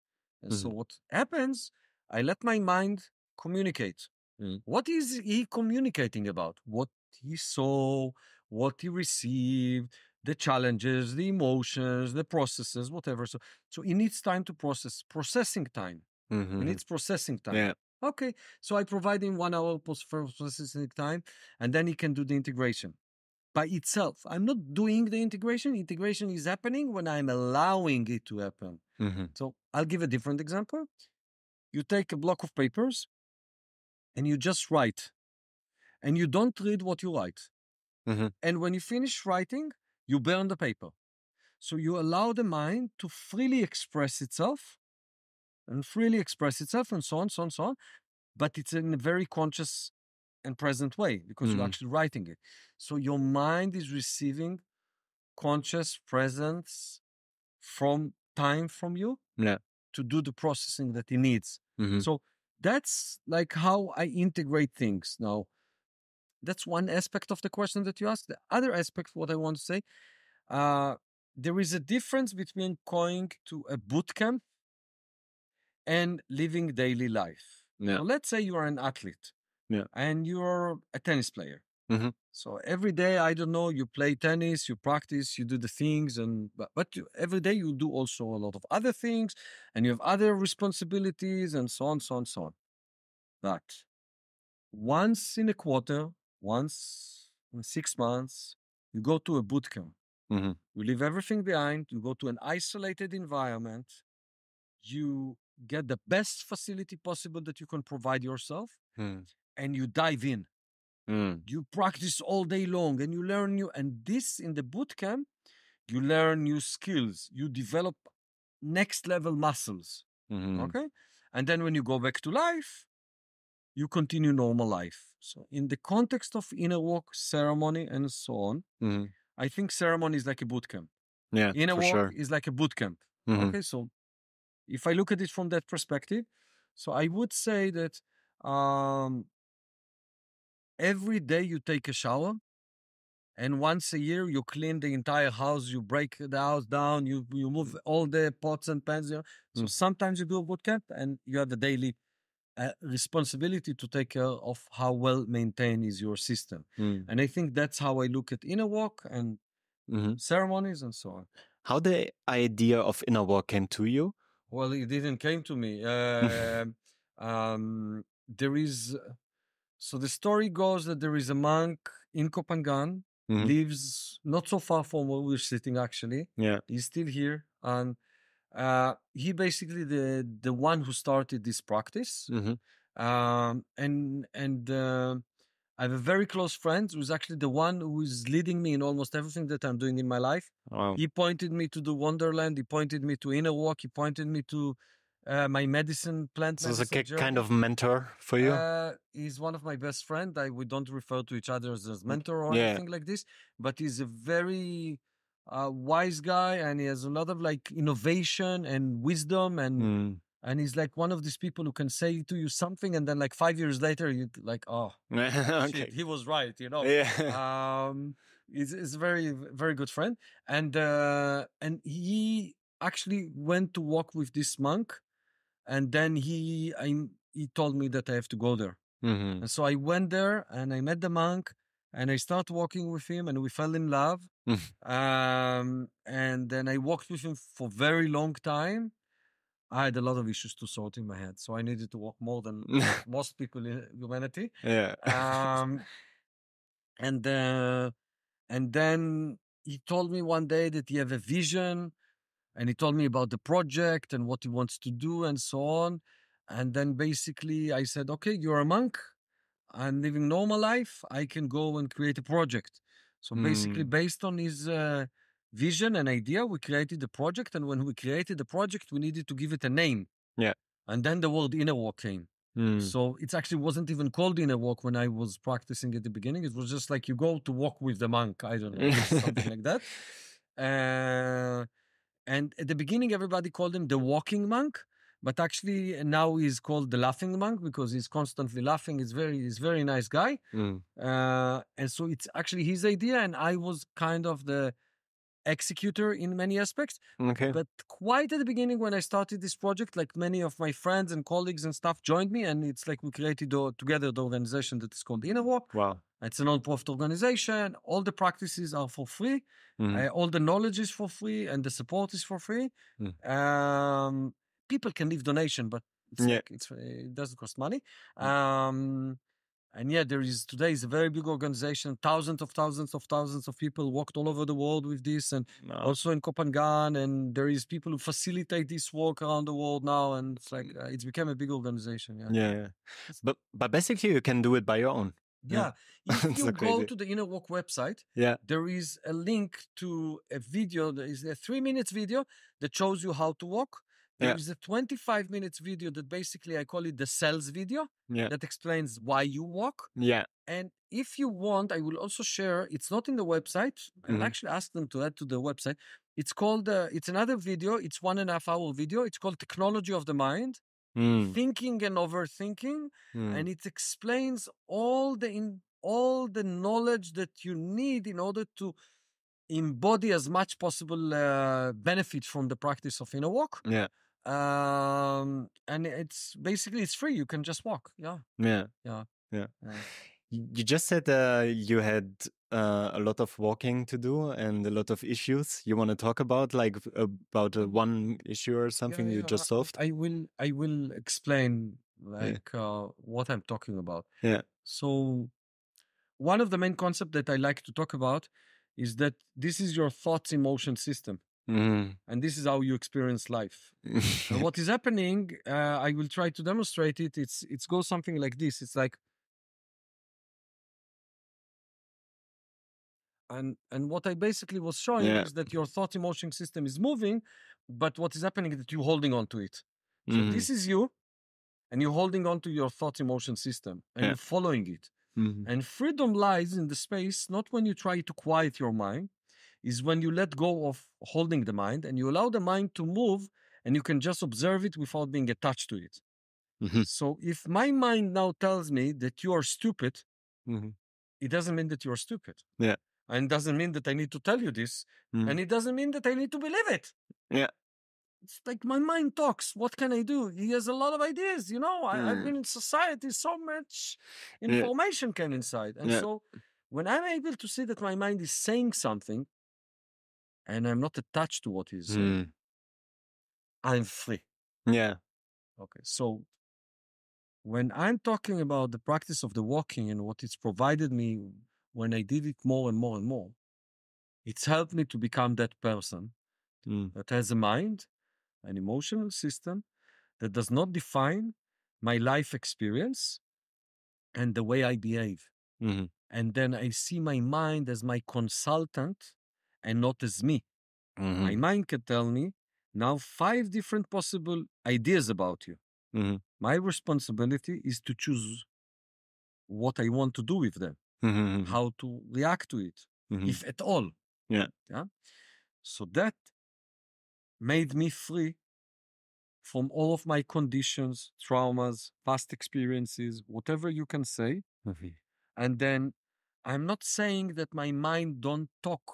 Speaker 1: And so what happens, I let my mind communicate. What is he communicating about? What he saw, what he received, the challenges, the emotions, the processes, whatever. So he needs time to processing time. He needs processing time. Yeah. Okay, so I provide him 1 hour for processing time, and then he can do the integration by itself. I'm not doing the integration. Integration is happening when I'm allowing it to happen. So I'll give a different example. You take a block of papers and you just write, and you don't read what you write. And when you finish writing, you burn the paper. So you allow the mind to freely express itself and so on, so on, so on. But it's in a very conscious and present way because you're actually writing it. So your mind is receiving conscious presence from time from you to do the processing that it needs. So that's like how I integrate things. Now, that's one aspect of the question that you asked. The other aspect, what I want to say, there is a difference between going to a boot camp and living daily life. So let's say you are an athlete and you're a tennis player. So every day, I don't know, you play tennis, you practice, you do the things, but every day you do also a lot of other things, and you have other responsibilities, and so on, so on, so on. But once in a quarter, once in 6 months, you go to a boot camp. You leave everything behind. You go to an isolated environment. You get the best facility possible that you can provide yourself, and you dive in. You practice all day long and you learn new, and this in the boot camp, you learn new skills, you develop next level muscles. Okay. And then when you go back to life, you continue normal life. So in the context of inner walk, ceremony, and so on, I think ceremony is like a boot camp. Inner walk is like a boot camp. Okay. So if I look at it from that perspective, so I would say that every day you take a shower, and once a year you clean the entire house, you break the house down, you move all the pots and pans. So sometimes you do a boot camp, and you have the daily responsibility to take care of how well maintained is your system. And I think that's how I look at inner walk and ceremonies and so on.
Speaker 2: How the idea of inner walk came to you?
Speaker 1: Well, it didn't came to me. There is... So the story goes that there is a monk in Koh Phangan lives not so far from where we're sitting, actually.
Speaker 2: Yeah.
Speaker 1: He's still here. And he basically the one who started this practice. And I have a very close friend who's actually the one who is leading me in almost everything that I'm doing in my life.
Speaker 2: Wow.
Speaker 1: He pointed me to the Wonderland. He pointed me to Inner Walk. He pointed me to my plant
Speaker 2: So
Speaker 1: medicine
Speaker 2: it's a
Speaker 1: journey.
Speaker 2: kind of mentor for you?
Speaker 1: He's one of my best friends. We don't refer to each other as mentor or anything like this, but he's a very wise guy, and he has a lot of like innovation and wisdom, and he's like one of these people who can say to you something, and then like 5 years later, you like, oh,
Speaker 2: Okay.
Speaker 1: shit, he was right, you know.
Speaker 2: Yeah.
Speaker 1: He's a very, very good friend, and he actually went to walk with this monk, and then he told me that I have to go there. And so I went there and I met the monk and I started walking with him and we fell in love. And then I walked with him for a very long time. I had a lot of issues to sort in my head, so I needed to walk more than most people in humanity.
Speaker 2: Yeah.
Speaker 1: And then he told me one day that he have a vision, and he told me about the project and what he wants to do and so on. And then basically I said, okay, you're a monk. I'm living normal life. I can go and create a project. So basically, based on his vision and idea, we created the project. And when we created the project, we needed to give it a name.
Speaker 2: Yeah.
Speaker 1: And then the word inner walk came. So it actually wasn't even called inner walk when I was practicing at the beginning. It was just like you go to walk with the monk. I don't know, something like that. And at the beginning, everybody called him the walking monk. But actually, now he's called the laughing monk because he's constantly laughing. He's very nice guy. And so it's actually his idea, and I was kind of the executor in many aspects.
Speaker 2: Okay.
Speaker 1: But quite at the beginning, when I started this project, like many of my friends and colleagues and stuff joined me, and it's like we created together the organization that is called Inner Walk.
Speaker 2: Wow.
Speaker 1: It's a non-profit organization. All the practices are for free. All the knowledge is for free, and the support is for free. People can leave donation, but it doesn't cost money. And yeah, today is a very big organization. Thousands of people walked all over the world with this, and also in Koh Phangan. And there is people who facilitate this work around the world now, and it's like it's become a big organization.
Speaker 2: Yeah. But basically, you can do it by your own.
Speaker 1: Yeah. If you go to the Inner Walk website, there is a link to a video. There is a 3 minutes video that shows you how to walk. There is a 25 minutes video that basically I call it the cells video that explains why you walk.
Speaker 2: Yeah.
Speaker 1: And if you want, I will also share, it's not in the website. I'll actually ask them to add to the website. It's called, it's another video. It's 1.5 hour video. It's called Technology of the Mind, Thinking and Overthinking. And it explains all the knowledge that you need in order to embody as much possible benefit from the practice of inner walk.
Speaker 2: Yeah.
Speaker 1: And it's free. You can just walk. Yeah.
Speaker 2: You just said you had a lot of walking to do and a lot of issues you want to talk about, like about one issue or something you just solved.
Speaker 1: I will explain what I'm talking about.
Speaker 2: Yeah.
Speaker 1: So one of the main concepts that I like to talk about is that this is your thoughts emotion system. And this is how you experience life. And what is happening, I will try to demonstrate it. It goes something like this. It's like, and what I basically was showing is that your thought emotion system is moving, but what is happening is that you're holding on to it. So this is you, and you're holding on to your thought emotion system, and you're following it. And freedom lies in the space, not when you try to quiet your mind, is when you let go of holding the mind and you allow the mind to move, and you can just observe it without being attached to it. So if my mind now tells me that you are stupid, it doesn't mean that you're stupid.
Speaker 2: Yeah.
Speaker 1: And it doesn't mean that I need to tell you this. And it doesn't mean that I need to believe it.
Speaker 2: Yeah.
Speaker 1: It's like my mind talks. What can I do? He has a lot of ideas. I've been in society, so much information came inside. And so when I'm able to see that my mind is saying something and I'm not attached to what he's saying, I'm free.
Speaker 2: Yeah.
Speaker 1: Okay. So when I'm talking about the practice of the walking and what it's provided me, when I did it more and more and more, it's helped me to become that person that has a mind, an emotional system that does not define my life experience and the way I behave.
Speaker 2: Mhm.
Speaker 1: And then I see my mind as my consultant and not as me. My
Speaker 2: Mhm.
Speaker 1: mind can tell me now 5 different possible ideas about you.
Speaker 2: Mhm.
Speaker 1: My responsibility is to choose what I want to do with them,
Speaker 2: Mhm.
Speaker 1: how to react to it,
Speaker 2: Mhm.
Speaker 1: if at all.
Speaker 2: Yeah.
Speaker 1: Yeah. So that made me free from all of my conditions, traumas, past experiences, whatever you can say.
Speaker 2: Mhm.
Speaker 1: And then I'm not saying that my mind don't talk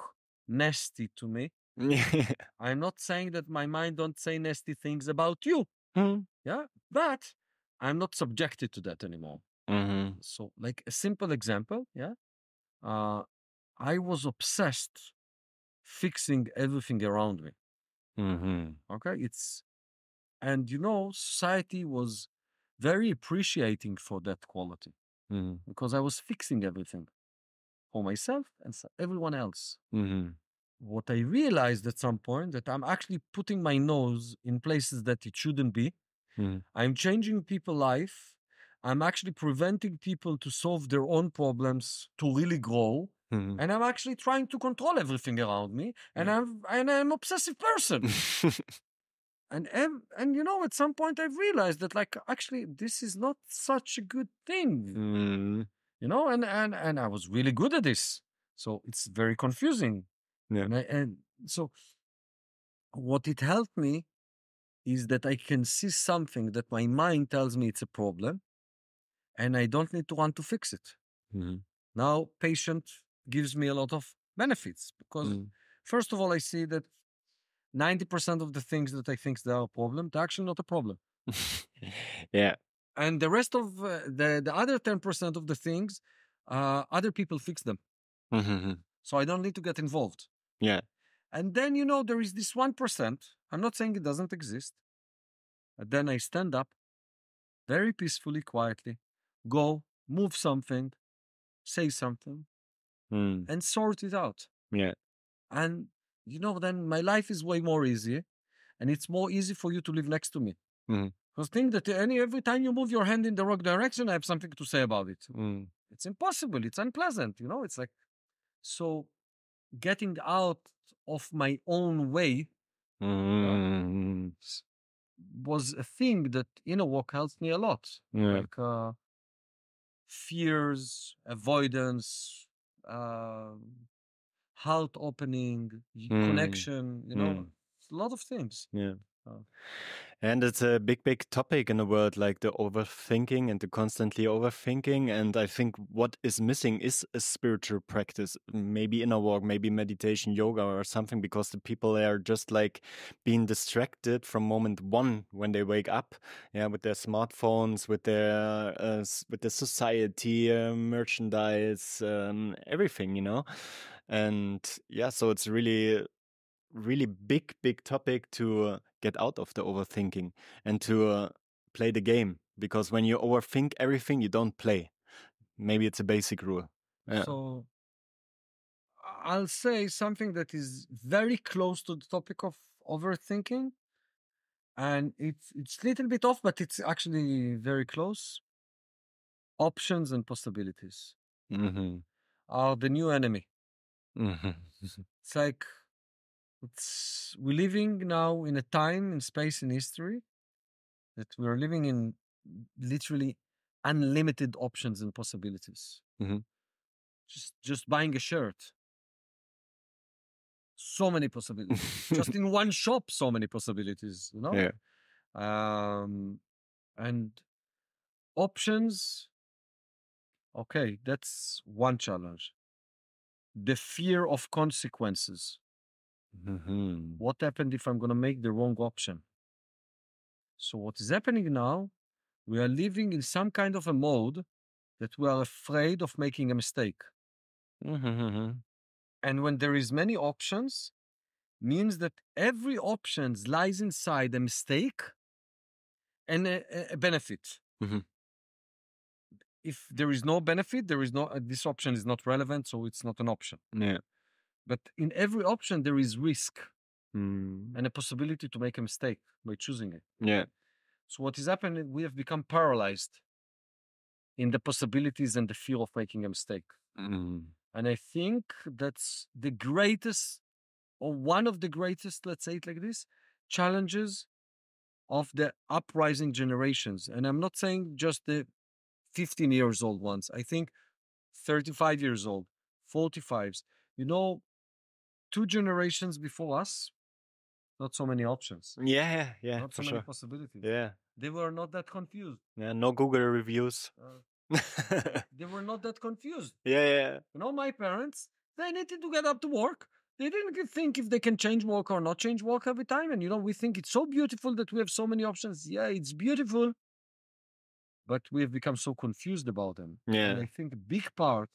Speaker 1: nasty to me.
Speaker 2: Yeah.
Speaker 1: I'm not saying that my mind don't say nasty things about you.
Speaker 2: Mhm.
Speaker 1: Yeah. But I'm not subjected to that anymore.
Speaker 2: Mhm.
Speaker 1: So, like a simple example, yeah. I was obsessed fixing everything around me.
Speaker 2: Mhm.
Speaker 1: Okay. And society was very appreciating for that quality
Speaker 2: Mhm.
Speaker 1: because I was fixing everything for myself and everyone else.
Speaker 2: Mhm.
Speaker 1: What I realized at some point that I'm actually putting my nose in places that it shouldn't be.
Speaker 2: Mhm.
Speaker 1: I'm changing people's life. I'm actually preventing people to solve their own problems to really grow.
Speaker 2: Mhm.
Speaker 1: And I'm actually trying to control everything around me. And
Speaker 2: Yeah.
Speaker 1: I'm an obsessive person. At some point I've realized that like actually this is not such a good thing.
Speaker 2: Mhm.
Speaker 1: And I was really good at this. So it's very confusing.
Speaker 2: Yeah.
Speaker 1: And so what it helped me is that I can see something that my mind tells me it's a problem and I don't need to want to fix it.
Speaker 2: Mhm.
Speaker 1: Now, patient gives me a lot of benefits because,
Speaker 2: Mhm.
Speaker 1: first of all, I see that 90% of the things that I think they are a problem, they're actually not a problem.
Speaker 2: Yeah.
Speaker 1: And the rest of the other 10% of the things, other people fix them.
Speaker 2: Mhm.
Speaker 1: So I don't need to get involved.
Speaker 2: Yeah.
Speaker 1: And then, there is this 1%. I'm not saying it doesn't exist. And then I stand up very peacefully, quietly, go, move something, say something,
Speaker 2: Mhm.
Speaker 1: and sort it out.
Speaker 2: Yeah.
Speaker 1: And, then my life is way more easy. And it's more easy for you to live next to me.
Speaker 2: Mhm.
Speaker 1: Because think that every time you move your hand in the wrong direction, I have something to say about it.
Speaker 2: Mhm.
Speaker 1: It's impossible. It's unpleasant. It's like, so getting out of my own way
Speaker 2: Mhm.
Speaker 1: was a thing that inner work helped me a lot.
Speaker 2: Yeah.
Speaker 1: Like fears, avoidance, uh, heart opening,
Speaker 2: Mhm.
Speaker 1: connection,
Speaker 2: Mhm.
Speaker 1: a lot of things.
Speaker 2: Yeah.
Speaker 1: Uh,
Speaker 2: And it's a big, big topic in the world, like the overthinking and the constantly overthinking. And I think what is missing is a spiritual practice, maybe inner walk, maybe meditation, yoga, or something, because the people are just like being distracted from moment one when they wake up, yeah, with their smartphones, with the society, merchandise, everything, And yeah, so it's really big topic to get out of the overthinking and to play the game, because when you overthink everything you don't play. Maybe it's a basic rule. Yeah.
Speaker 1: so I'll say something that is very close to the topic of overthinking, and it's a little bit off, but it's actually very close. Options and possibilities
Speaker 2: Mm-hmm.
Speaker 1: are the new enemy.
Speaker 2: Mm-hmm.
Speaker 1: It's like we're living now in a time, in space, in history that we're living in literally unlimited options and possibilities.
Speaker 2: Mm-hmm.
Speaker 1: Just buying a shirt, so many possibilities. Just in one shop, so many possibilities.
Speaker 2: Yeah.
Speaker 1: Um, and options. Okay, that's one challenge. The fear of consequences.
Speaker 2: Mm-hmm.
Speaker 1: What happened if I'm going to make the wrong option? So what is happening now? We are living in some kind of a mode that we are afraid of making a mistake.
Speaker 2: Mm-hmm.
Speaker 1: And when there is many options, means that every option lies inside a mistake and a benefit.
Speaker 2: Mm-hmm.
Speaker 1: if there is no benefit, there is no, this option is not relevant, so it's not an option.
Speaker 2: Yeah.
Speaker 1: But in every option, there is risk
Speaker 2: Mm.
Speaker 1: and a possibility to make a mistake by choosing it.
Speaker 2: Yeah.
Speaker 1: So what is happening, we have become paralyzed in the possibilities and the fear of making a mistake.
Speaker 2: Mm.
Speaker 1: And I think that's the greatest, or one of the greatest, let's say it like this, challenges of the uprising generations. And I'm not saying just the 15 years old ones. I think 35 years old, 45s. You know, 2 generations before us, not so many options.
Speaker 2: Yeah, yeah,
Speaker 1: Not
Speaker 2: for
Speaker 1: so many
Speaker 2: sure.
Speaker 1: possibilities.
Speaker 2: Yeah.
Speaker 1: They were not that confused.
Speaker 2: Yeah, no Google reviews.
Speaker 1: They were not that confused.
Speaker 2: Yeah.
Speaker 1: You know, my parents, they needed to get up to work. They didn't think if they can change work or not change work every time. And, you know, we think it's so beautiful that we have so many options. Yeah, it's beautiful. But we have become so confused about them.
Speaker 2: Yeah.
Speaker 1: And I think a big part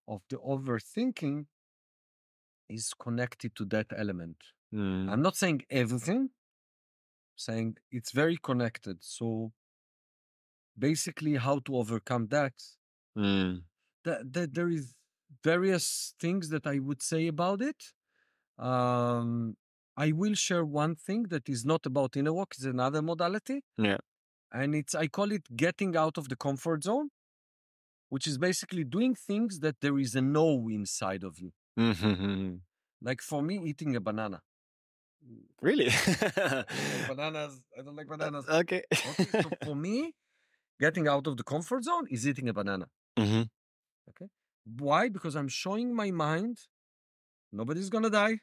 Speaker 1: of the overthinking is connected to that element. I'm not saying everything, saying it's very connected. So basically, how to overcome that, there is various things that I would say about it. I will share one thing that is not about inner work, it's another modality.
Speaker 2: Yeah.
Speaker 1: And I call it getting out of the comfort zone, which is basically doing things that there is a no inside of you. Like for me, eating a banana.
Speaker 2: Really?
Speaker 1: I don't like bananas.
Speaker 2: Okay.
Speaker 1: So for me, getting out of the comfort zone is eating a banana. Okay. Why? Because I'm showing my mind, nobody's gonna die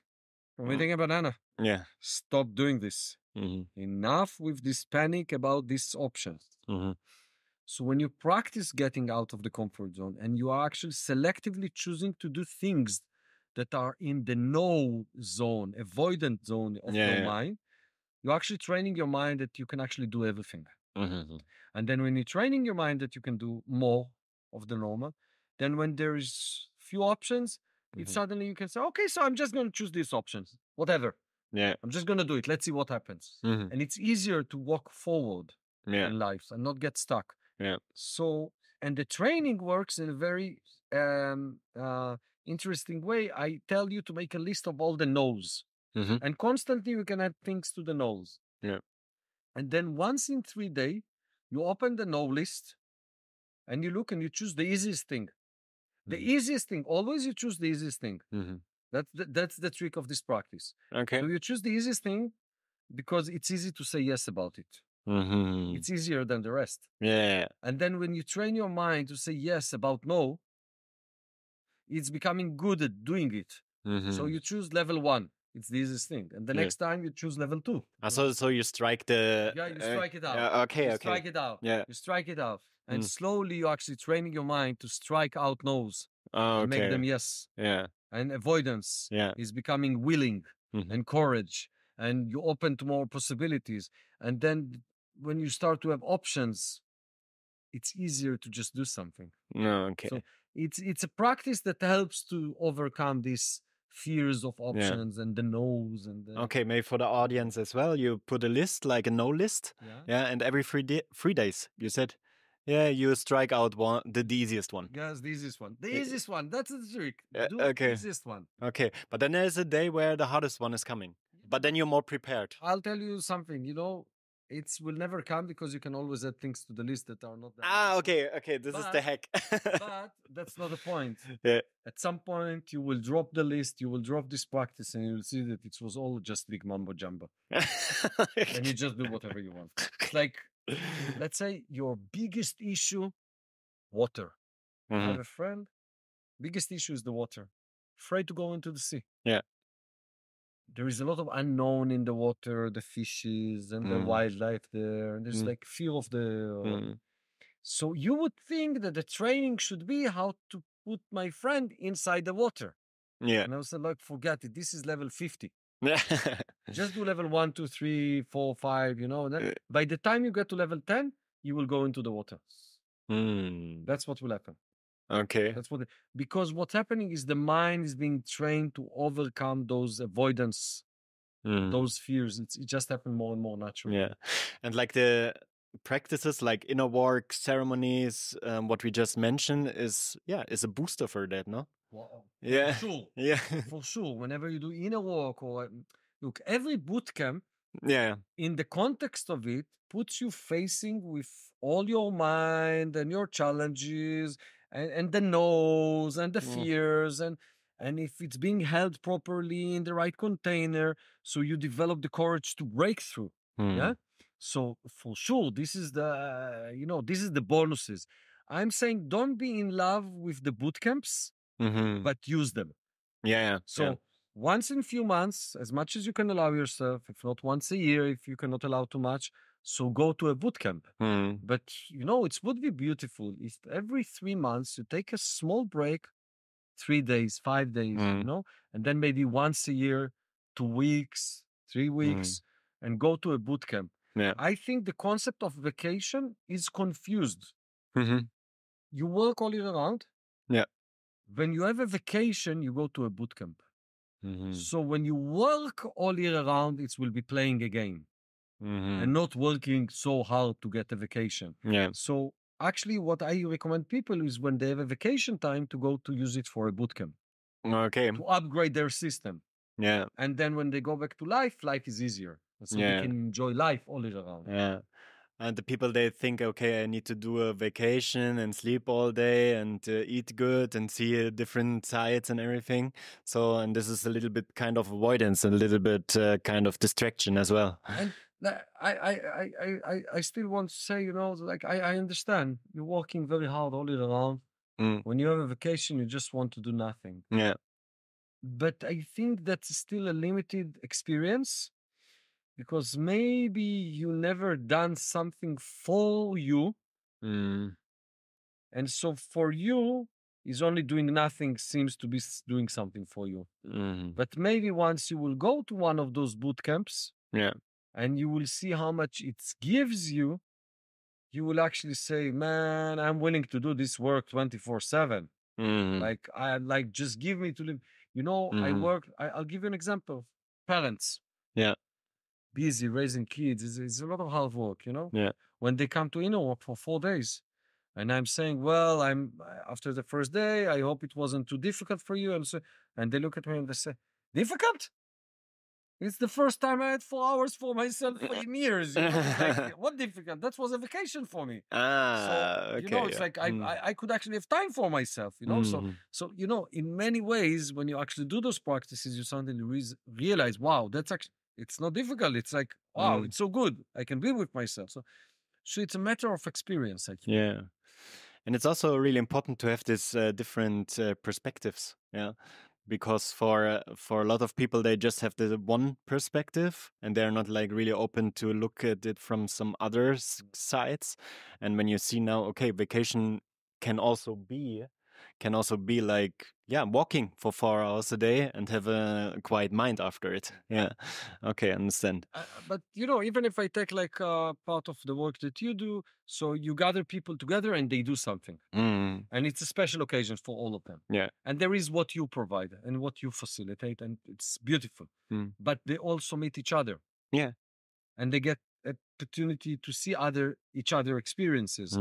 Speaker 1: from eating a banana.
Speaker 2: Yeah.
Speaker 1: Stop doing this. Enough with this panic about these options. So when you practice getting out of the comfort zone and you are actually selectively choosing to do things that are in the no zone, avoidant zone of your mind, you're actually training your mind that you can actually do everything. And then when you're training your mind that you can do more of the normal, then when there is few options, it suddenly you can say, okay, so I'm just going to choose these options, whatever.
Speaker 2: Yeah.
Speaker 1: I'm just going to do it. Let's see what happens. And it's easier to walk forward in life and not get stuck.
Speaker 2: Yeah.
Speaker 1: So, and the training works in a very interesting way. I tell you to make a list of all the no's. And constantly you can add things to the no's.
Speaker 2: Yeah.
Speaker 1: And then once in 3 days, you open the no list and you look and you choose the easiest thing. The easiest thing, always you choose the easiest thing. That's the trick of this practice.
Speaker 2: Okay.
Speaker 1: So you choose the easiest thing because it's easy to say yes about it. It's easier than the rest.
Speaker 2: Yeah.
Speaker 1: And then when you train your mind to say yes about no, it's becoming good at doing it. So you choose level 1. It's the easiest thing. And the next time you choose level 2.
Speaker 2: So you strike the...
Speaker 1: Yeah, you strike it out.
Speaker 2: Okay.
Speaker 1: Strike it out.
Speaker 2: Yeah.
Speaker 1: You strike it out. And slowly you're actually training your mind to strike out no's.
Speaker 2: Oh,
Speaker 1: and make them yes.
Speaker 2: Yeah.
Speaker 1: And avoidance is becoming willing and courage. And you open to more possibilities. And then when you start to have options, it's easier to just do something.
Speaker 2: Okay.
Speaker 1: So it's a practice that helps to overcome these fears of options and the no's and the...
Speaker 2: Okay, maybe for the audience as well, you put a list, like a no list. Yeah. And every 3 days, you said, you strike out the easiest one.
Speaker 1: Yes, the easiest one. The easiest one. That's the trick. Do
Speaker 2: okay.
Speaker 1: the easiest one.
Speaker 2: Okay. But then there's a day where the hardest one is coming. But then you're more prepared.
Speaker 1: I'll tell you something, it will never come because you can always add things to the list that are not there.
Speaker 2: Okay. This is the hack.
Speaker 1: But that's not the point.
Speaker 2: Yeah.
Speaker 1: At some point, you will drop the list, you will drop this practice, and you'll see that it was all just big mumbo jumbo. And you just do whatever you want. It's like, let's say your biggest issue, water. I have a friend, biggest issue is the water. Afraid to go into the sea.
Speaker 2: Yeah.
Speaker 1: There is a lot of unknown in the water, the fishes and the wildlife there. And there's like fear of the... So you would think that the training should be how to put my friend inside the water.
Speaker 2: Yeah.
Speaker 1: And I was like, forget it. This is level 50.
Speaker 2: Yeah.
Speaker 1: Just do level 1, 2, 3, 4, 5, Then by the time you get to level 10, you will go into the water. That's what will happen.
Speaker 2: Okay.
Speaker 1: Because what's happening is the mind is being trained to overcome those avoidance, those fears. It just happens more and more naturally.
Speaker 2: Yeah. And like the practices like inner work, ceremonies, what we just mentioned is a booster for that, no?
Speaker 1: Wow.
Speaker 2: Yeah.
Speaker 1: For sure.
Speaker 2: Yeah.
Speaker 1: For sure. Whenever you do inner work or look, every boot camp
Speaker 2: Yeah.
Speaker 1: in the context of it puts you facing with all your mind and your challenges and the no's and the fears and if it's being held properly in the right container, so you develop the courage to break through. Yeah. So for sure, this is this is the bonuses. I'm saying don't be in love with the boot camps, but use them.
Speaker 2: Yeah.
Speaker 1: So once in a few months, as much as you can allow yourself, if not once a year, if you cannot allow too much, so go to a boot camp. But it would be beautiful if every 3 months you take a small break, 3 days, 5 days, and then maybe once a year, 2 weeks, 3 weeks, and go to a boot camp.
Speaker 2: Yeah.
Speaker 1: I think the concept of vacation is confused.
Speaker 2: Mm-hmm.
Speaker 1: You work all year round.
Speaker 2: Yeah.
Speaker 1: When you have a vacation, you go to a boot camp.
Speaker 2: Mm-hmm.
Speaker 1: So when you work all year round, it will be playing a game and not working so hard to get a vacation.
Speaker 2: Yeah.
Speaker 1: So actually, what I recommend people is when they have a vacation time to go to use it for a bootcamp.
Speaker 2: Okay.
Speaker 1: To upgrade their system.
Speaker 2: Yeah.
Speaker 1: And then when they go back to life is easier. So they can enjoy life all year round.
Speaker 2: Yeah. And the people, they think, okay, I need to do a vacation and sleep all day and eat good and see different sights and everything. So, and this is a little bit kind of avoidance and a little bit kind of distraction as well.
Speaker 1: And I still want to say, like I understand you're working very hard all year round. When you have a vacation, you just want to do nothing.
Speaker 2: Yeah.
Speaker 1: But I think that's still a limited experience because maybe you never done something for you. And so for you, is only doing nothing seems to be doing something for you. But maybe once you will go to one of those boot camps, and you will see how much it gives you, you will actually say, man, I'm willing to do this work 24/7. Like just give me to live. I work, I'll give you an example. Parents.
Speaker 2: Yeah.
Speaker 1: Busy raising kids is a lot of hard work,
Speaker 2: Yeah.
Speaker 1: When they come to inner work for 4 days. And I'm saying, well, after the first day, I hope it wasn't too difficult for you. And they look at me and they say, difficult? It's the first time I had 4 hours for myself in years. Like, what difficult? That was a vacation for me.
Speaker 2: Okay.
Speaker 1: It's like I could actually have time for myself, So, in many ways, when you actually do those practices, you suddenly realize, wow, that's actually, it's not difficult. It's like, wow, it's so good. I can be with myself. So it's a matter of experience, I think.
Speaker 2: Yeah. And it's also really important to have this different perspectives. Yeah. Because for a lot of people, they just have the one perspective and they're not like really open to look at it from some other sides. And when you see now, okay, vacation can also be like, walking for 4 hours a day and have a quiet mind after it. Yeah. Okay, I understand.
Speaker 1: But, even if I take like part of the work that you do, so you gather people together and they do something. And it's a special occasion for all of them.
Speaker 2: Yeah.
Speaker 1: And there is what you provide and what you facilitate, and it's beautiful. But they also meet each other.
Speaker 2: Yeah.
Speaker 1: And they get opportunity to see each other experiences.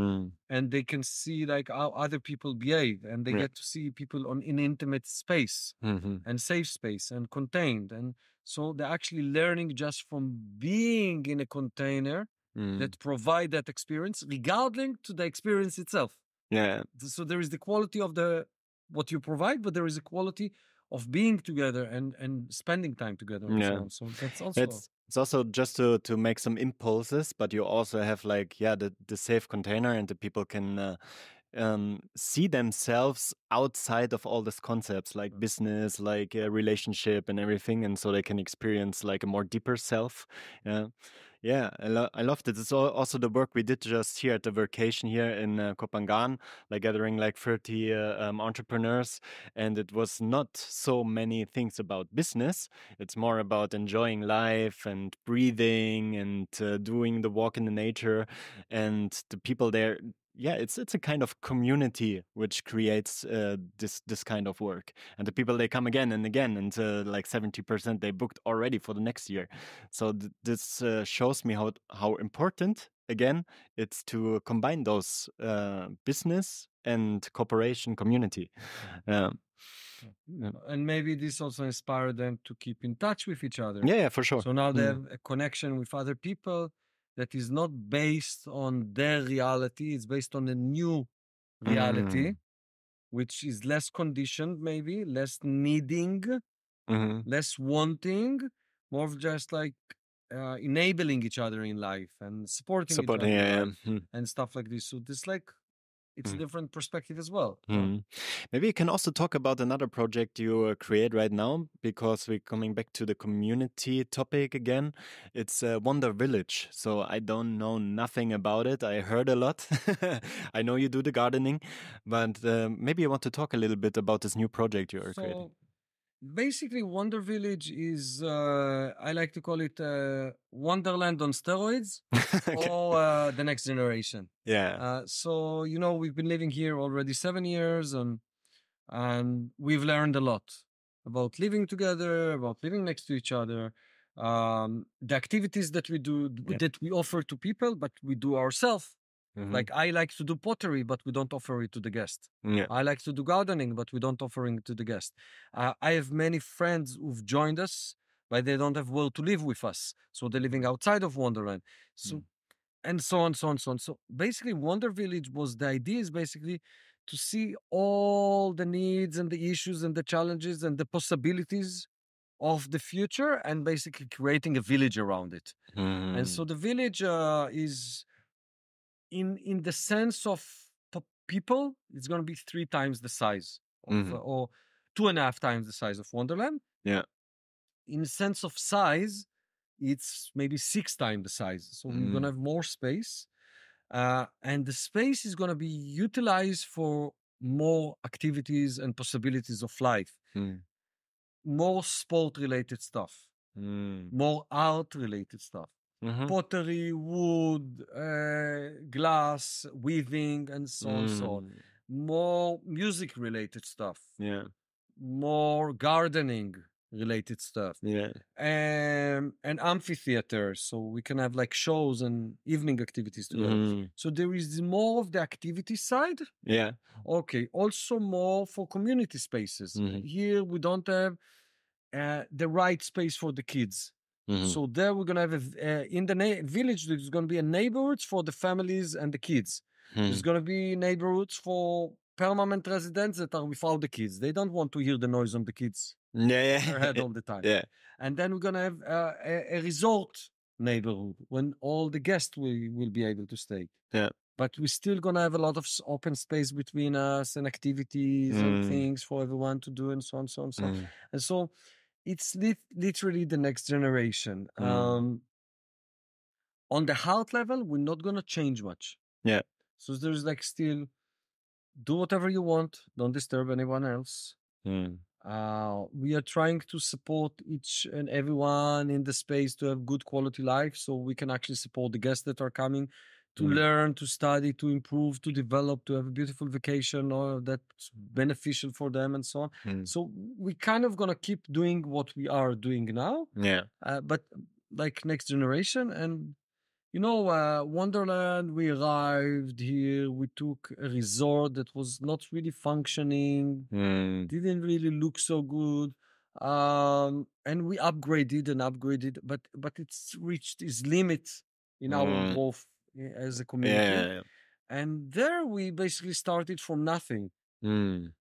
Speaker 1: And they can see like how other people behave, and they get to see people in intimate space and safe space and contained. And so they're actually learning just from being in a container that provide that experience, regarding to the experience itself.
Speaker 2: Yeah.
Speaker 1: So there is the quality of what you provide, but there is a quality of being together and spending time together. And so on. So that's also.
Speaker 2: It's also just to make some impulses, but you also have like, the safe container, and the people can see themselves outside of all these concepts like business, like relationship and everything. And so they can experience like a more deeper self. Yeah, I loved it. It's also the work we did just here at the vacation here in Koh Phangan, like gathering like 30 entrepreneurs. And it was not so many things about business. It's more about enjoying life and breathing and doing the walk in the nature. And the people there, it's a kind of community which creates this kind of work. And the people, they come again and again, and like 70% they booked already for the next year. So this shows me how important again, it's to combine those business and cooperation community. Um, yeah.
Speaker 1: And maybe this also inspired them to keep in touch with each other.
Speaker 2: Yeah, for sure.
Speaker 1: So now they have a connection with other people that is not based on their reality, it's based on a new reality, which is less conditioned, maybe, less needing, less wanting, more of just like enabling each other in life and supporting each other in life and stuff like this. So this like it's a different perspective as well.
Speaker 2: Maybe you can also talk about another project you create right now, because we're coming back to the community topic again. It's Wonder Village. So I don't know nothing about it. I heard a lot. I know you do the gardening, but maybe you want to talk a little bit about this new project you are creating.
Speaker 1: Basically, Wonder Village is, I like to call it Wonderland on steroids or the next generation.
Speaker 2: Yeah.
Speaker 1: So, you know, we've been living here already 7 years and we've learned a lot about living together, about living next to each other, the activities that we do, that we offer to people, but we do ourselves. Like I like to do pottery, but we don't offer it to the guest. I like to do gardening, but we don't offer it to the guest. I have many friends who've joined us, but they don't have where to live with us. So they're living outside of Wonderland. So, and so on, so on, so on. So basically, Wonder Village was the idea is basically to see all the needs and the issues and the challenges and the possibilities of the future and basically creating a village around it. And so the village is in the sense of people, it's going to be 3 times the size of, or 2.5 times the size of Wonderland.
Speaker 2: Yeah.
Speaker 1: In the sense of size, it's maybe 6 times the size. So we're going to have more space. And the space is going to be utilized for more activities and possibilities of life. More sport-related stuff. More art-related stuff. Pottery, wood, glass, weaving, and so on, so on. More music-related stuff.
Speaker 2: Yeah.
Speaker 1: More gardening-related stuff.
Speaker 2: Yeah.
Speaker 1: And amphitheater, so we can have like shows and evening activities together. So there is more of the activity side.
Speaker 2: Yeah.
Speaker 1: Okay. Also more for community spaces. Here we don't have the right space for the kids. So there we're gonna have in the village there's gonna be a neighborhoods for the families and the kids. There's gonna be neighborhoods for permanent residents that are without the kids. They don't want to hear the noise on the kids' head all the time.
Speaker 2: Yeah.
Speaker 1: And then we're gonna have a resort neighborhood when all the guests will be able to stay.
Speaker 2: Yeah.
Speaker 1: But we're still gonna have a lot of open space between us and activities and things for everyone to do and so on, so on, so on. And so it's literally the next generation. On the heart level, we're not going to change much.
Speaker 2: Yeah.
Speaker 1: So there's like still do whatever you want. Don't disturb anyone else. We are trying to support each and everyone in the space to have good quality life. So we can actually support the guests that are coming to learn, to study, to improve, to develop, to have a beautiful vacation or that's beneficial for them and so on. So we kind of going to keep doing what we are doing now.
Speaker 2: Yeah.
Speaker 1: But like next generation. And, you know, Wonderland, we arrived here, we took a resort that was not really functioning, didn't really look so good. And we upgraded, but it's reached its limit in our growth as a community.
Speaker 2: Yeah.
Speaker 1: And there we basically started from nothing.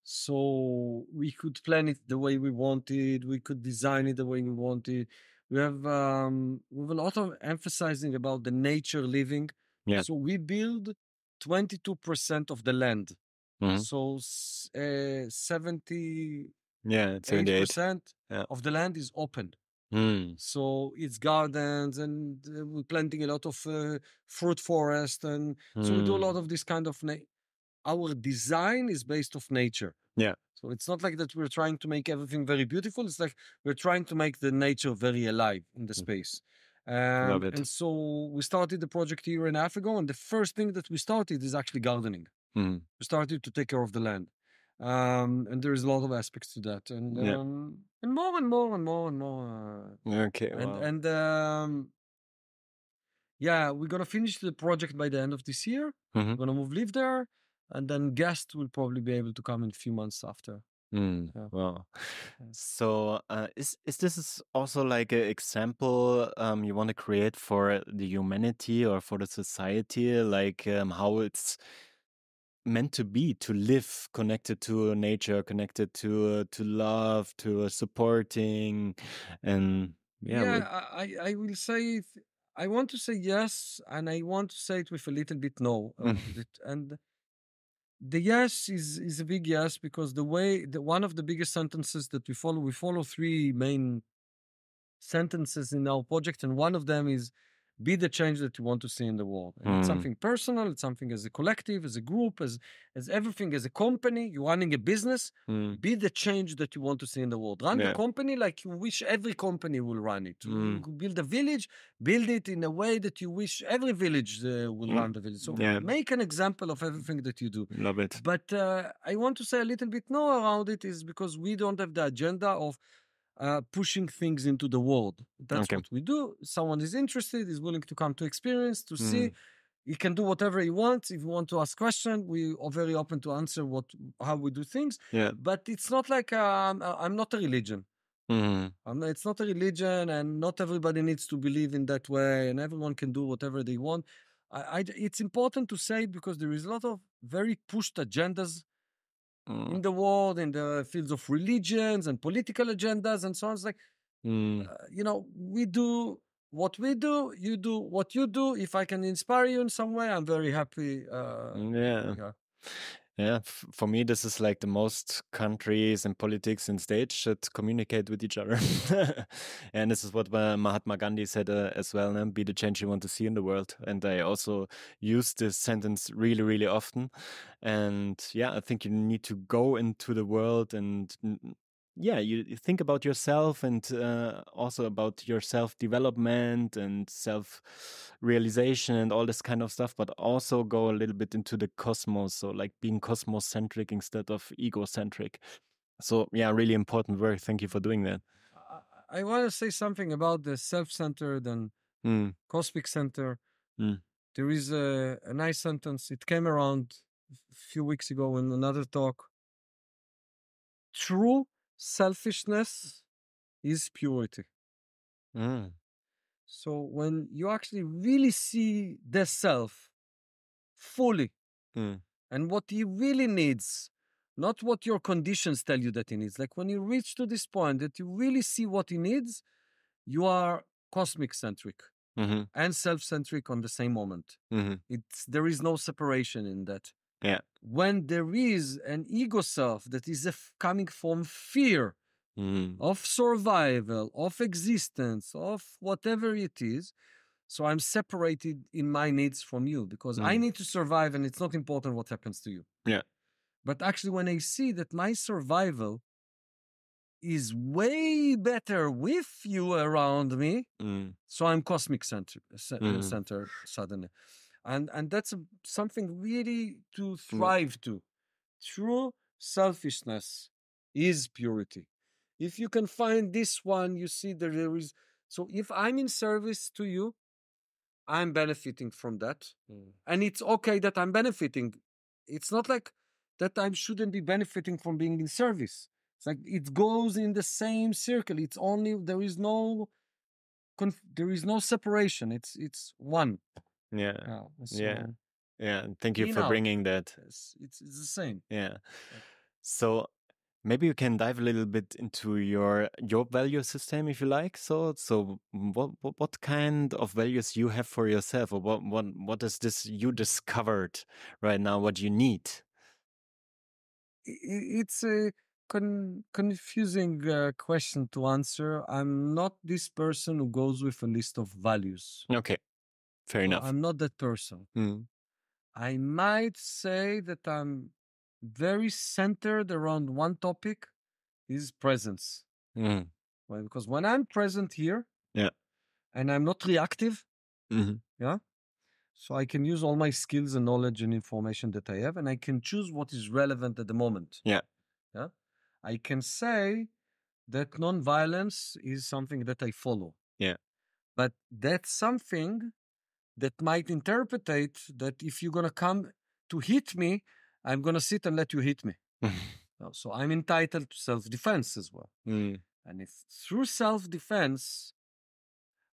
Speaker 1: So we could plan it the way we wanted, we could design it the way we wanted. We have a lot of emphasizing about the nature living.
Speaker 2: Yeah.
Speaker 1: So we build 22% of the land. So 78% of the land is open. So it's gardens and we're planting a lot of fruit forest. And so we do a lot of this kind of, our design is based off nature.
Speaker 2: Yeah.
Speaker 1: So it's not like that we're trying to make everything very beautiful. It's like we're trying to make the nature very alive in the space.
Speaker 2: Love it.
Speaker 1: And so we started the project here in Africa. And the first thing that we started is actually gardening. We started to take care of the land. And there is a lot of aspects to that. And more and more and more and more.
Speaker 2: Okay.
Speaker 1: And,
Speaker 2: wow.
Speaker 1: and Yeah, we're gonna finish the project by the end of this year.
Speaker 2: Mm-hmm.
Speaker 1: We're gonna live there, and then guests will probably be able to come in a few months after. Yeah.
Speaker 2: Wow. So, is this also like an example you want to create for the humanity or for the society, like how it's meant to be to live connected to nature, connected to love, to supporting, and yeah,
Speaker 1: Yeah, I will say I want to say yes, and I want to say it with a little bit no around it. And the yes is a big yes because the one of the biggest sentences that we follow three main sentences in our project, and one of them is be the change that you want to see in the world. And it's something personal, it's something as a collective, as a group, as everything, as a company. You're running a business, be the change that you want to see in the world. Run the company like you wish every company will run it. You build a village, build it in a way that you wish every village will run the village. So make an example of everything that you do.
Speaker 2: Love it.
Speaker 1: But I want to say a little bit no around it is because we don't have the agenda of pushing things into the world. That's what we do. Someone is interested, is willing to come to experience, to see. He can do whatever he wants. If you want to ask questions, we are very open to answer how we do things.
Speaker 2: Yeah.
Speaker 1: But it's not like I'm not a religion. It's not a religion, and not everybody needs to believe in that way, and everyone can do whatever they want. It's important to say it because there is a lot of very pushed agendas in the world, in the fields of religions and political agendas and so on. It's like, we do what we do, you do what you do. If I can inspire you in some way, I'm very happy.
Speaker 2: Yeah, for me, this is like the most countries and politics and states should communicate with each other. And this is what Mahatma Gandhi said as well, be the change you want to see in the world. And I also use this sentence really, really often. And yeah, I think you need to go into the world and you think about yourself and also about your self-development and self-realization and all this kind of stuff, but also go a little bit into the cosmos. So like being cosmos-centric instead of egocentric. So yeah, really important work. Thank you for doing that.
Speaker 1: I want to say something about the self-centered and cosmic center. There is a nice sentence. It came around a few weeks ago in another talk. True selfishness is purity. So when you actually really see the self fully and what he really needs, not what your conditions tell you that he needs. Like when you reach to this point that you really see what he needs, you are cosmic centric and self-centric on the same moment. There is no separation in that.
Speaker 2: Yeah.
Speaker 1: When there is an ego self that is coming from fear of survival, of existence, of whatever it is, so I'm separated in my needs from you because I need to survive and it's not important what happens to you.
Speaker 2: Yeah.
Speaker 1: But actually, when I see that my survival is way better with you around me, so I'm cosmic center suddenly. And that's something really to thrive to. True selfishness is purity. If you can find this one, you see that there is. So if I'm in service to you, I'm benefiting from that. And it's okay that I'm benefiting. It's not like that I shouldn't be benefiting from being in service. It's like it goes in the same circle. It's only there is no separation. It's one.
Speaker 2: Yeah.
Speaker 1: So
Speaker 2: yeah. Thank you for bringing that.
Speaker 1: It's the same.
Speaker 2: Yeah. So maybe you can dive a little bit into your value system, if you like. So what kind of values you have for yourself, or what is this you discovered right now? What you need?
Speaker 1: It's a confusing question to answer. I'm not this person who goes with a list of values.
Speaker 2: Okay, fair enough.
Speaker 1: I'm not that person. I might say that I'm very centered around one topic, is presence. Well, because when I'm present here, and I'm not reactive, so I can use all my skills and knowledge and information that I have, and I can choose what is relevant at the moment. I can say that non-violence is something that I follow. But that's something that might interpretate that if you're going to come to hit me, I'm going to sit and let you hit me. So I'm entitled to self-defense as well. And if through self-defense,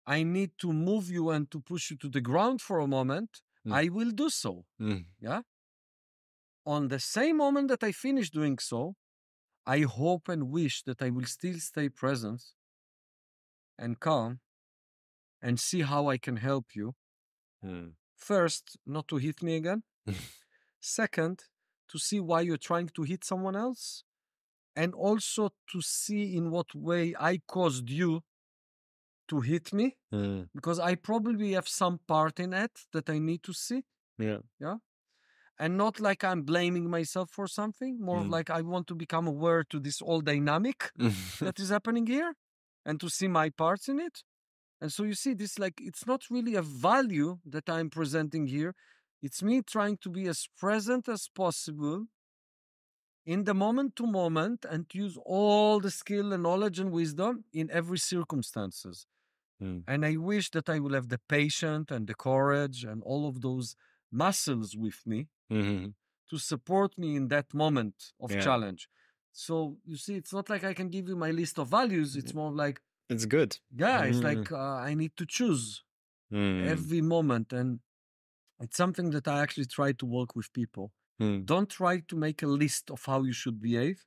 Speaker 1: I need to move you and to push you to the ground for a moment, I will do so. Yeah. On the same moment that I finish doing so, I hope and wish that I will still stay present and calm and see how I can help you. First, not to hit me again. Second, to see why you're trying to hit someone else. And also to see in what way I caused you to hit me. Because I probably have some part in it that I need to see. Yeah. And not like I'm blaming myself for something, more like I want to become aware to this whole dynamic that is happening here and to see my parts in it. And so you see this, like, it's not really a value that I'm presenting here. It's me trying to be as present as possible in the moment to moment and use all the skill and knowledge and wisdom in every circumstances. And I wish that I will have the patience and the courage and all of those muscles with me to support me in that moment of challenge. So you see, it's not like I can give you my list of values. It's more like,
Speaker 2: it's good.
Speaker 1: Yeah, it's like I need to choose every moment. And it's something that I actually try to work with people. Don't try to make a list of how you should behave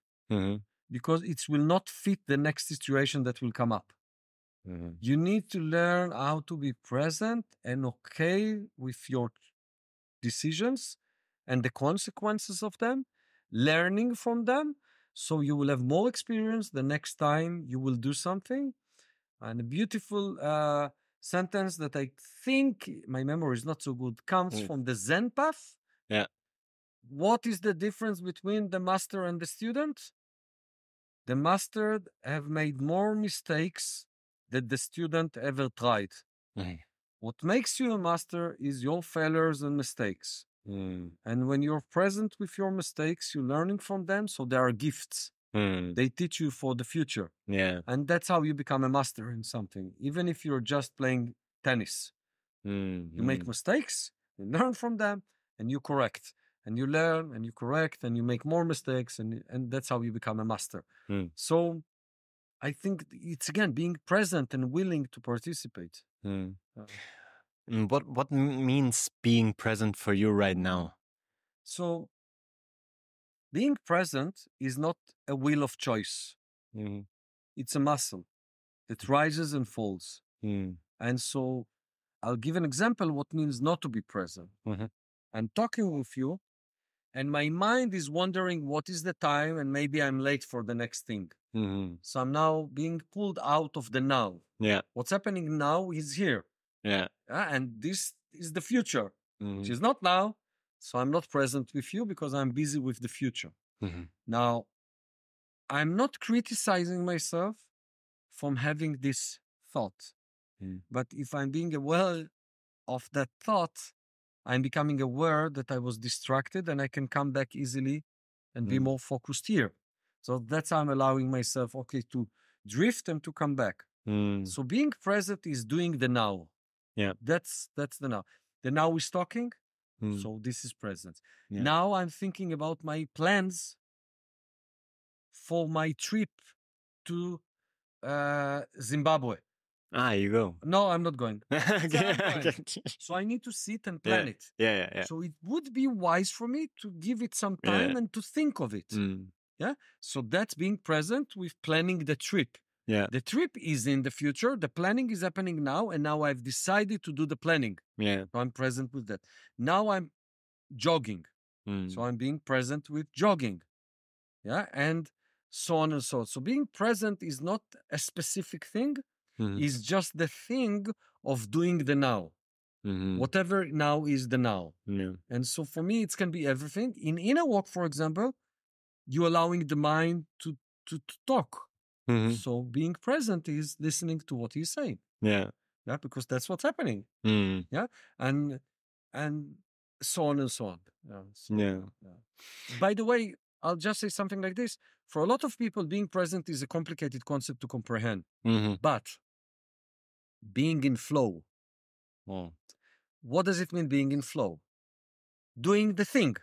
Speaker 1: because it will not fit the next situation that will come up. You need to learn how to be present and okay with your decisions and the consequences of them, learning from them, so you will have more experience the next time you will do something. And a beautiful sentence that I think, my memory is not so good, comes from the Zen path.
Speaker 2: Yeah.
Speaker 1: What is the difference between the master and the student? The master have made more mistakes than the student ever tried. What makes you a master is your failures and mistakes. And when you're present with your mistakes, you're learning from them. So they are gifts. They teach you for the future.
Speaker 2: Yeah.
Speaker 1: And that's how you become a master in something. Even if you're just playing tennis, you make mistakes, you learn from them, and you correct. And you learn, and you correct, and you make more mistakes, and that's how you become a master. So I think it's, again, being present and willing to participate.
Speaker 2: What means being present for you right now?
Speaker 1: So being present is not a wheel of choice. It's a muscle that rises and falls. And so I'll give an example what means not to be present. I'm talking with you, and my mind is wondering what is the time, and maybe I'm late for the next thing. So I'm now being pulled out of the now.
Speaker 2: Yeah.
Speaker 1: What's happening now is here.
Speaker 2: Yeah.
Speaker 1: And this is the future, which is not now. So I'm not present with you because I'm busy with the future. Now, I'm not criticizing myself from having this thought. But if I'm being aware of that thought, I'm becoming aware that I was distracted and I can come back easily and be more focused here. So that's how I'm allowing myself, okay, to drift and to come back. So being present is doing the now.
Speaker 2: Yeah.
Speaker 1: That's the now. The now is talking. So this is present. Yeah. Now I'm thinking about my plans for my trip to Zimbabwe.
Speaker 2: You go.
Speaker 1: No, I'm not going.
Speaker 2: Okay.
Speaker 1: So I need to sit and plan it.
Speaker 2: Yeah.
Speaker 1: So it would be wise for me to give it some time and to think of it. Yeah. So that's being present with planning the trip.
Speaker 2: Yeah.
Speaker 1: The trip is in the future. The planning is happening now. And now I've decided to do the planning.
Speaker 2: Yeah.
Speaker 1: So I'm present with that. Now I'm jogging. So I'm being present with jogging. Yeah. And so on and so on. So being present is not a specific thing. It's just the thing of doing the now. Whatever now is the now.
Speaker 2: Yeah.
Speaker 1: And so for me, it can be everything. In inner walk, for example, you're allowing the mind to talk. So being present is listening to what he's saying.
Speaker 2: Yeah.
Speaker 1: Yeah, because that's what's happening. Yeah. And so on and so on. Yeah. By the way, I'll just say something like this. For a lot of people, being present is a complicated concept to comprehend. But being in flow, what does it mean being in flow? Doing the thing.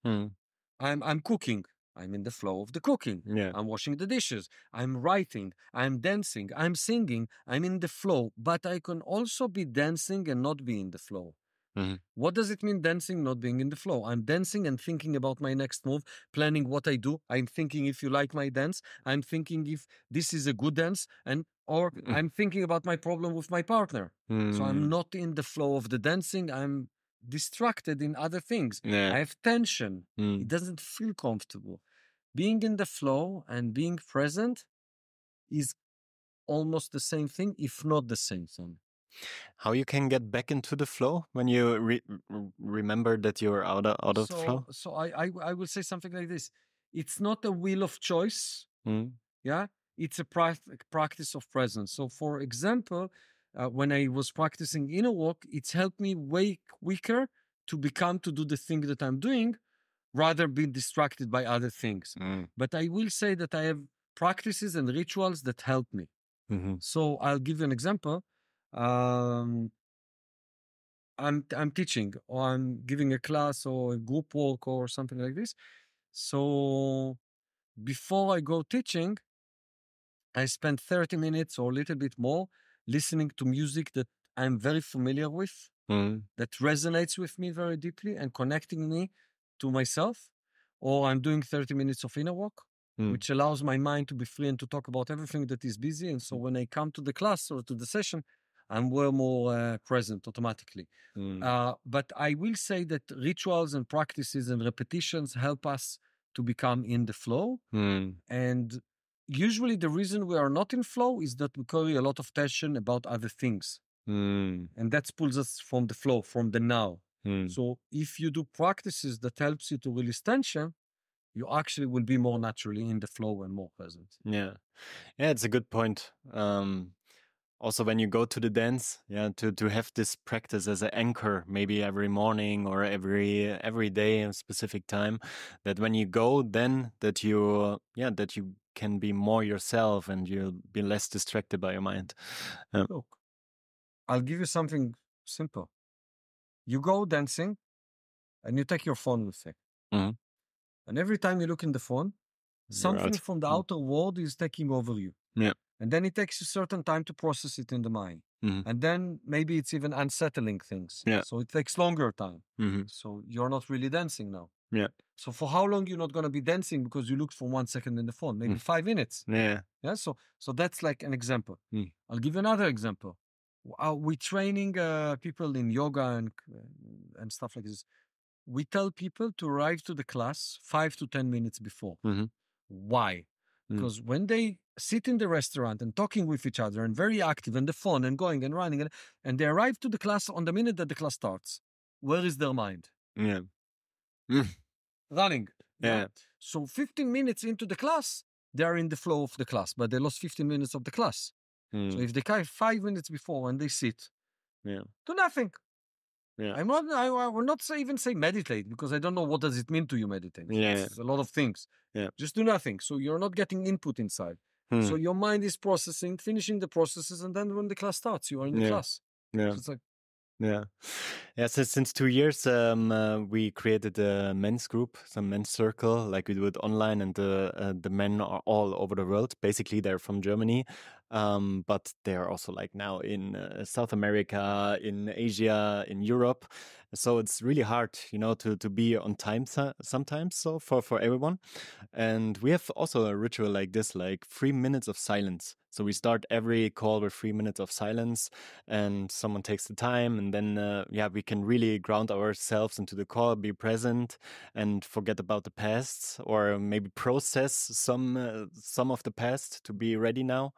Speaker 2: Mm.
Speaker 1: I'm cooking. I'm in the flow of the cooking.
Speaker 2: Yeah.
Speaker 1: I'm washing the dishes. I'm writing. I'm dancing. I'm singing. I'm in the flow. But I can also be dancing and not be in the flow.
Speaker 2: Mm-hmm.
Speaker 1: What does it mean dancing, not being in the flow? I'm dancing and thinking about my next move, planning what I do. I'm thinking if you like my dance. I'm thinking if this is a good dance, or I'm thinking about my problem with my partner. So I'm not in the flow of the dancing. I'm distracted in other things.
Speaker 2: Yeah.
Speaker 1: I have tension. It doesn't feel comfortable. Being in the flow and being present is almost the same thing, if not the same thing.
Speaker 2: How you can get back into the flow when you remember that you're out of the flow?
Speaker 1: So I will say something like this. It's not a wheel of choice. Yeah, it's a practice of presence. So, for example, when I was practicing inner walk, it's helped me way quicker to do the thing that I'm doing, rather being distracted by other things. But I will say that I have practices and rituals that help me. So I'll give you an example. I'm teaching, or I'm giving a class or a group work or something like this. So before I go teaching, I spend 30 minutes or a little bit more listening to music that I'm very familiar with, that resonates with me very deeply and connecting me to myself. Or I'm doing 30 minutes of inner work, which allows my mind to be free and to talk about everything that is busy. And so when I come to the class or to the session, I'm way more present automatically. But I will say that rituals and practices and repetitions help us to become in the flow. And usually the reason we are not in flow is that we carry a lot of tension about other things. And that pulls us from the flow, from the now. So if you do practices that helps you to release tension, you actually will be more naturally in the flow and more present.
Speaker 2: Yeah, it's a good point. Also, when you go to the dance, to have this practice as an anchor, maybe every morning or every day, a specific time, that when you go, then that you can be more yourself and you'll be less distracted by your mind.
Speaker 1: Look, I'll give you something simple. You go dancing and you take your phone with you. And every time you look in the phone, something from the outer world is taking over you.
Speaker 2: Yeah.
Speaker 1: And then it takes a certain time to process it in the mind. And then maybe it's even unsettling things.
Speaker 2: Yeah.
Speaker 1: So it takes longer time. So you're not really dancing now.
Speaker 2: Yeah.
Speaker 1: So for how long you're not going to be dancing because you looked for 1 second in the phone? Maybe 5 minutes.
Speaker 2: Yeah.
Speaker 1: Yeah. So that's like an example. I'll give you another example. We're training people in yoga and stuff like this. We tell people to arrive to the class 5 to 10 minutes before. Why? Because when they sit in the restaurant and talking with each other and very active on the phone and going and running and they arrive to the class on the minute that the class starts, where is their mind?
Speaker 2: Yeah.
Speaker 1: Running.
Speaker 2: Yeah.
Speaker 1: So 15 minutes into the class, they're in the flow of the class, but they lost 15 minutes of the class. So if they come 5 minutes before and they sit, do nothing.
Speaker 2: Yeah.
Speaker 1: I will not even say meditate, because I don't know what does it mean to you meditate. It's a lot of things. Just do nothing. So you're not getting input inside. So your mind is processing, finishing the processes, and then when the class starts, you are in the class.
Speaker 2: Yeah.
Speaker 1: So it's like,
Speaker 2: So since 2 years, we created a men's group, some men's circle, like we do it online, and the men are all over the world. Basically, they're from Germany, but they are also like now in South America, in Asia, in Europe. So it's really hard, to be on time sometimes. So for everyone, and we have also a ritual like this, like 3 minutes of silence. So we start every call with 3 minutes of silence, and someone takes the time, and then we can really ground ourselves into the call, be present, and forget about the past, or maybe process some of the past to be ready now.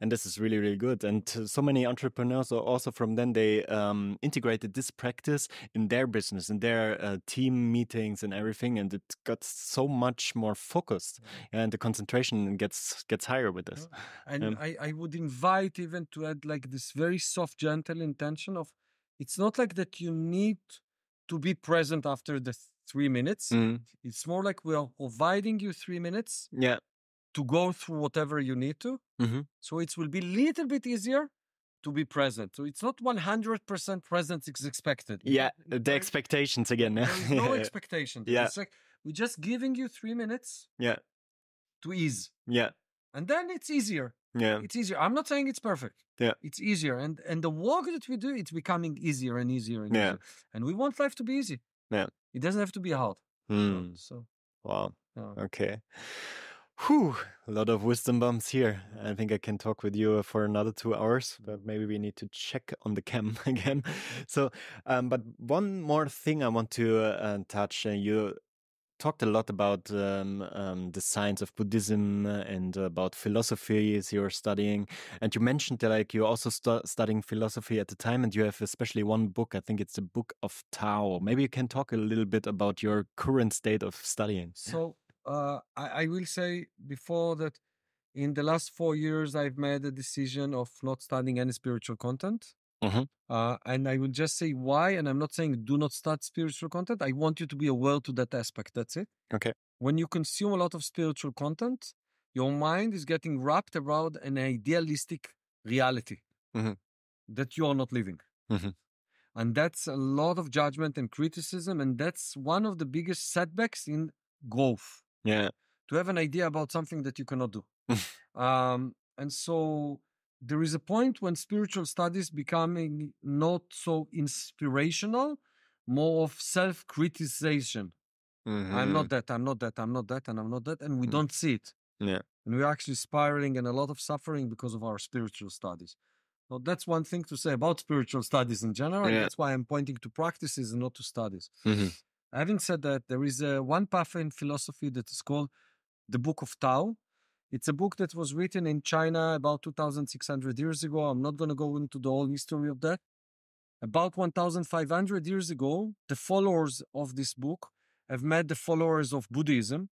Speaker 2: And this is really, really good. And so many entrepreneurs are also from then they integrated this practice in their business, in their team meetings and everything, and it got so much more focused, and the concentration gets higher with this.
Speaker 1: And I would invite even to add like this very soft, gentle intention of, it's not like that you need to be present after the 3 minutes. It's more like we are providing you 3 minutes to go through whatever you need to. So it will be a little bit easier to be present. So it's not 100% presence is expected.
Speaker 2: Yeah, the expectations again.
Speaker 1: There is no expectation.
Speaker 2: Yeah.
Speaker 1: It's like we're just giving you 3 minutes
Speaker 2: Yeah.
Speaker 1: to ease.
Speaker 2: Yeah.
Speaker 1: And then it's easier.
Speaker 2: Yeah.
Speaker 1: It's easier. I'm not saying it's perfect.
Speaker 2: Yeah.
Speaker 1: It's easier. And the work that we do, it's becoming easier and easier and easier. And we want life to be easy.
Speaker 2: Yeah.
Speaker 1: It doesn't have to be hard. So
Speaker 2: wow. Okay. Whew, a lot of wisdom bombs here. I think I can talk with you for another 2 hours, but maybe we need to check on the cam again. So, but one more thing I want to touch. You talked a lot about the science of Buddhism and about philosophies you're studying. And you mentioned that like you're also studying philosophy at the time, and you have especially one book. I think it's the Book of Tao. Maybe you can talk a little bit about your current state of studying.
Speaker 1: So I will say before that in the last 4 years, I've made a decision of not studying any spiritual content. And I will just say why. And I'm not saying do not study spiritual content. I want you to be aware to that aspect. That's it.
Speaker 2: Okay.
Speaker 1: When you consume a lot of spiritual content, your mind is getting wrapped around an idealistic reality that you are not living. And that's a lot of judgment and criticism. And that's one of the biggest setbacks in growth.
Speaker 2: Yeah.
Speaker 1: To have an idea about something that you cannot do. And so there is a point when spiritual studies becoming not so inspirational, more of self-criticization. I'm not that, I'm not that, I'm not that, and I'm not that. And we don't see it.
Speaker 2: Yeah.
Speaker 1: And we're actually spiraling and a lot of suffering because of our spiritual studies. So that's one thing to say about spiritual studies in general. And that's why I'm pointing to practices and not to studies. Having said that, there is one path in philosophy that is called the Book of Tao. It's a book that was written in China about 2,600 years ago. I'm not going to go into the whole history of that. About 1,500 years ago, the followers of this book have met the followers of Buddhism,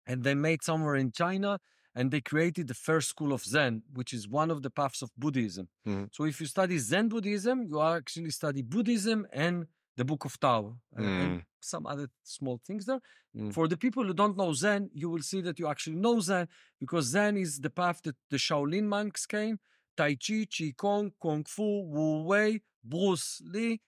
Speaker 1: and they made somewhere in China, and they created the first school of Zen, which is one of the paths of Buddhism. So if you study Zen Buddhism, you actually study Buddhism and the Book of Tao and some other small things there. For the people who don't know Zen, you will see that you actually know Zen, because Zen is the path that the Shaolin monks came. Tai Chi, Qi Kong, Kung Fu, Wu Wei, Bruce Lee,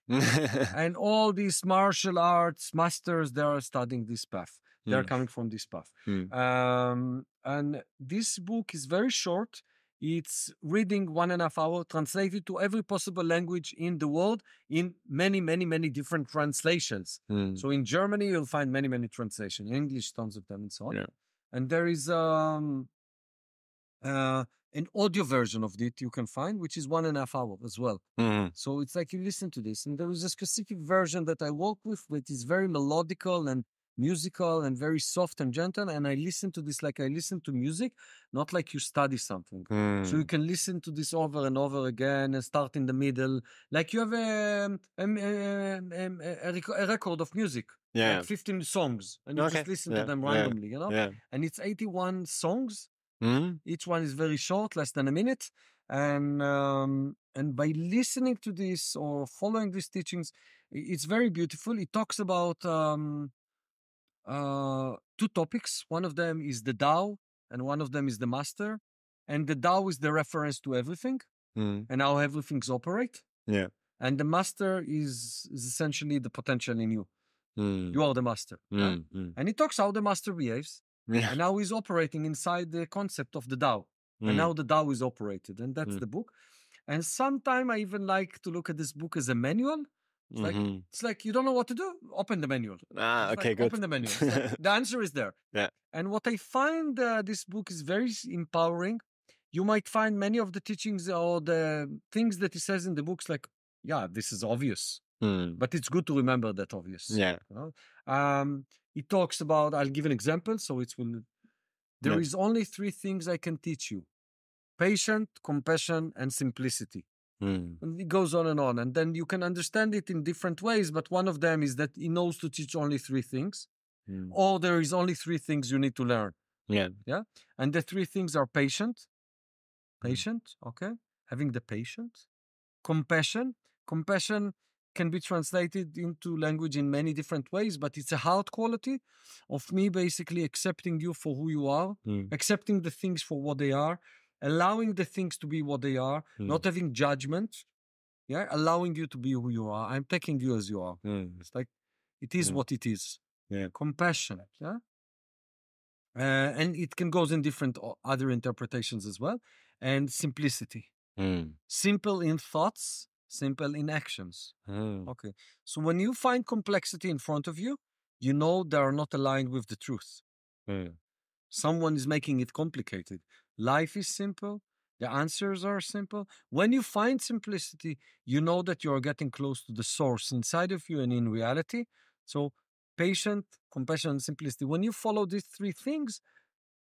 Speaker 1: and all these martial arts masters, they are studying this path. They're coming from this path. And this book is very short. It's reading 1.5 hours, translated to every possible language in the world in many, many, many different translations. So in Germany, you'll find many, many translations. In English, tons of them and so on. Yeah. And there is an audio version of it you can find, which is 1.5 hours as well. So it's like you listen to this. And there is a specific version that I work with, which is very melodical and musical and very soft and gentle. And I listen to this like I listen to music, not like you study something. So you can listen to this over and over again and start in the middle. Like you have a record of music. Like 15 songs. And you just listen to them randomly, you know? And it's 81 songs. Each one is very short, less than a minute. And by listening to this or following these teachings, it's very beautiful. It talks about 2 topics. One of them is the Tao, and one of them is the Master. And the Tao is the reference to everything and how everything's operate. And the Master is essentially the potential in you. You are the Master. And it talks how the Master behaves. And now he's operating inside the concept of the Tao. And now the Tao is operated. And that's the book. And sometimes I even like to look at this book as a manual. It's like you don't know what to do. Open the manual.
Speaker 2: Okay, good.
Speaker 1: Open the manual. The answer is there. And what I find this book is very empowering. You might find many of the teachings or the things that he says in the books like, yeah, this is obvious. But it's good to remember that obvious. He talks about, I'll give an example. So there is only 3 things I can teach you: patience, compassion, and simplicity. And it goes on. And then you can understand it in different ways. But one of them is that he knows to teach only 3 things. Or there is only 3 things you need to learn. And the 3 things are patient, okay? Having the patience. Compassion can be translated into language in many different ways, but it's a heart quality of me basically accepting you for who you are, accepting the things for what they are, allowing the things to be what they are, not having judgment. Yeah, allowing you to be who you are. I'm taking you as you are. It's like it is what it is.
Speaker 2: Yeah.
Speaker 1: Compassion. Yeah. And it can goes in different other interpretations as well. And simplicity. Simple in thoughts, simple in actions. Okay. So when you find complexity in front of you, you know they are not aligned with the truth. Someone is making it complicated. Life is simple. The answers are simple. When you find simplicity, you know that you are getting close to the source inside of you and in reality. So, patient, compassion, and simplicity. When you follow these three things,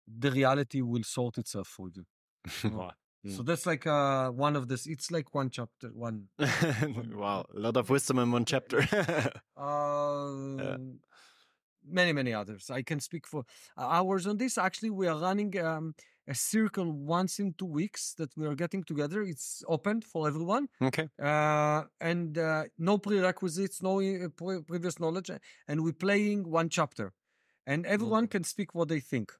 Speaker 1: the reality will sort itself for you. Wow. So that's like one of this. It's like one chapter.
Speaker 2: Wow, a lot of wisdom in one chapter.
Speaker 1: Many others. I can speak for hours on this. Actually, we are running a circle once in 2 weeks that we are getting together. It's open for everyone.
Speaker 2: Okay.
Speaker 1: And no prerequisites, no previous knowledge. And we're playing one chapter. And everyone can speak what they think.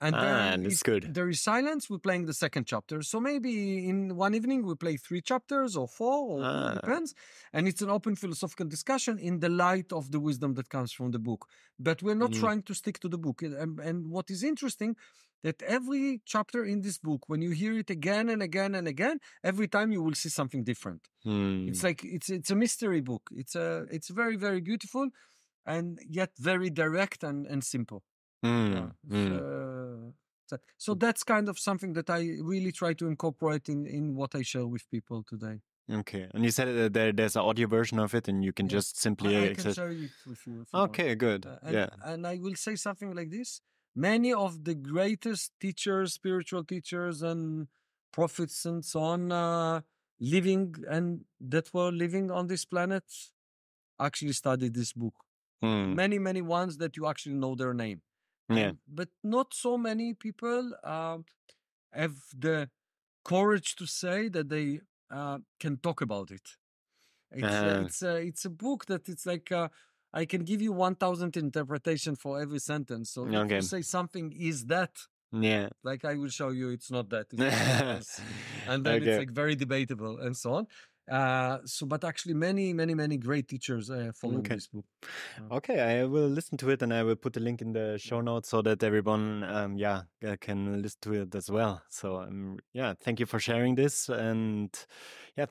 Speaker 1: And then
Speaker 2: that's good.
Speaker 1: There is silence. We're playing the second chapter. So maybe in one evening we play 3 chapters or 4, or depends. And it's an open philosophical discussion in the light of the wisdom that comes from the book. But we're not trying to stick to the book. And what is interesting, that every chapter in this book, when you hear it again and again and again, every time you will see something different. It's like it's a mystery book. It's very, very beautiful, and yet very direct and simple. So that's kind of something that I really try to incorporate in what I share with people today.
Speaker 2: Okay, and you said there's an audio version of it, and you can just simply.
Speaker 1: I can share it with you.
Speaker 2: Okay, good.
Speaker 1: And I will say something like this: many of the greatest teachers, spiritual teachers, and prophets, and so on, living and that were living on this planet, actually studied this book. Many ones that you actually know their name. But not so many people have the courage to say that they can talk about it. It's a book that it's like I can give you 1,000 interpretation for every sentence. So if you say something is that, like I will show you, it's not that. It's and then it's like very debatable and so on. But actually many great teachers follow this book.
Speaker 2: Okay, I will listen to it, and I will put the link in the show notes so that everyone can listen to it as well. So thank you for sharing this, and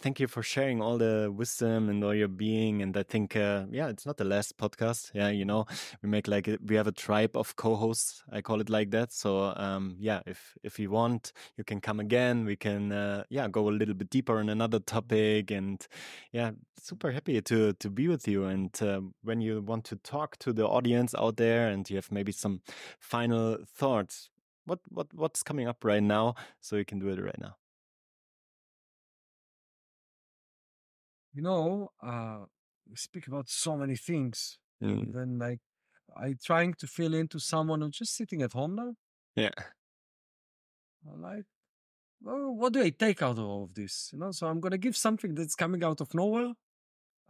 Speaker 2: thank you for sharing all the wisdom and all your being. And I think it's not the last podcast. We have a tribe of co-hosts, I call it like that. So if you want, you can come again. We can go a little bit deeper on another topic, and super happy to be with you. And when you want to talk to the audience out there, and you have maybe some final thoughts, what's coming up right now, so you can do it right now.
Speaker 1: We speak about so many things. And then like I trying to fill into someone who's just sitting at home now. Like, well, what do I take out of all of this? So I'm gonna give something that's coming out of nowhere,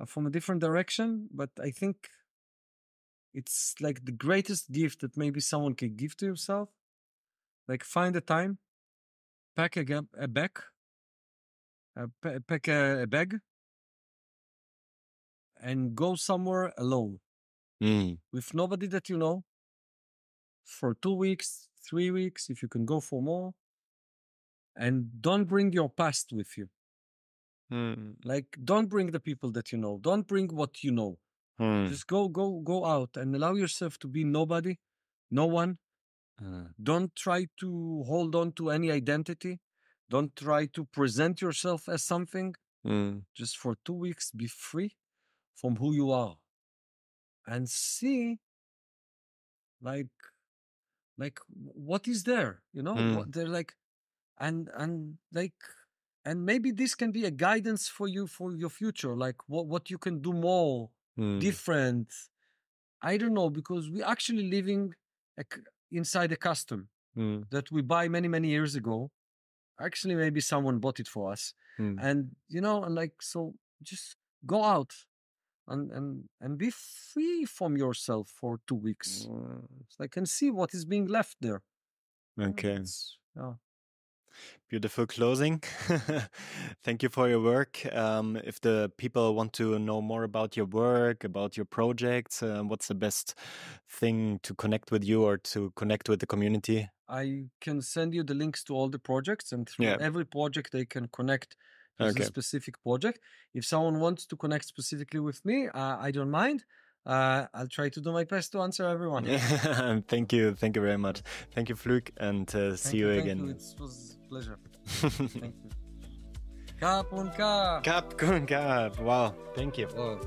Speaker 1: from a different direction, but I think it's like the greatest gift that maybe someone can give to yourself. Like find a time, pack a bag, pack a bag, and go somewhere alone with nobody that you know for 2 weeks, 3 weeks, if you can go for more. And don't bring your past with you. Like, don't bring the people that you know. Don't bring what you know. Just go out and allow yourself to be nobody, no one. Don't try to hold on to any identity. Don't try to present yourself as something. Just for 2 weeks, be free from who you are. And see, like what is there? What they're like, and maybe this can be a guidance for you for your future, like what you can do more different. I don't know, because we actually living inside a custom that we buy many years ago. Actually, maybe someone bought it for us. And so just go out and be free from yourself for 2 weeks. It's like, and see what is being left there.
Speaker 2: Okay. Beautiful closing. Thank you for your work. If the people want to know more about your work, about your projects, what's the best thing to connect with you or to connect with the community?
Speaker 1: I can send you the links to all the projects, and through every project they can connect to the specific project. If someone wants to connect specifically with me, I don't mind. I'll try to do my best to answer everyone.
Speaker 2: Thank you very much. Thank you, Fluke, and see you again.
Speaker 1: Thank you. It was a pleasure. Thank you. Kap und Kap.
Speaker 2: Kap und Kap. Wow, thank you.
Speaker 1: Oh.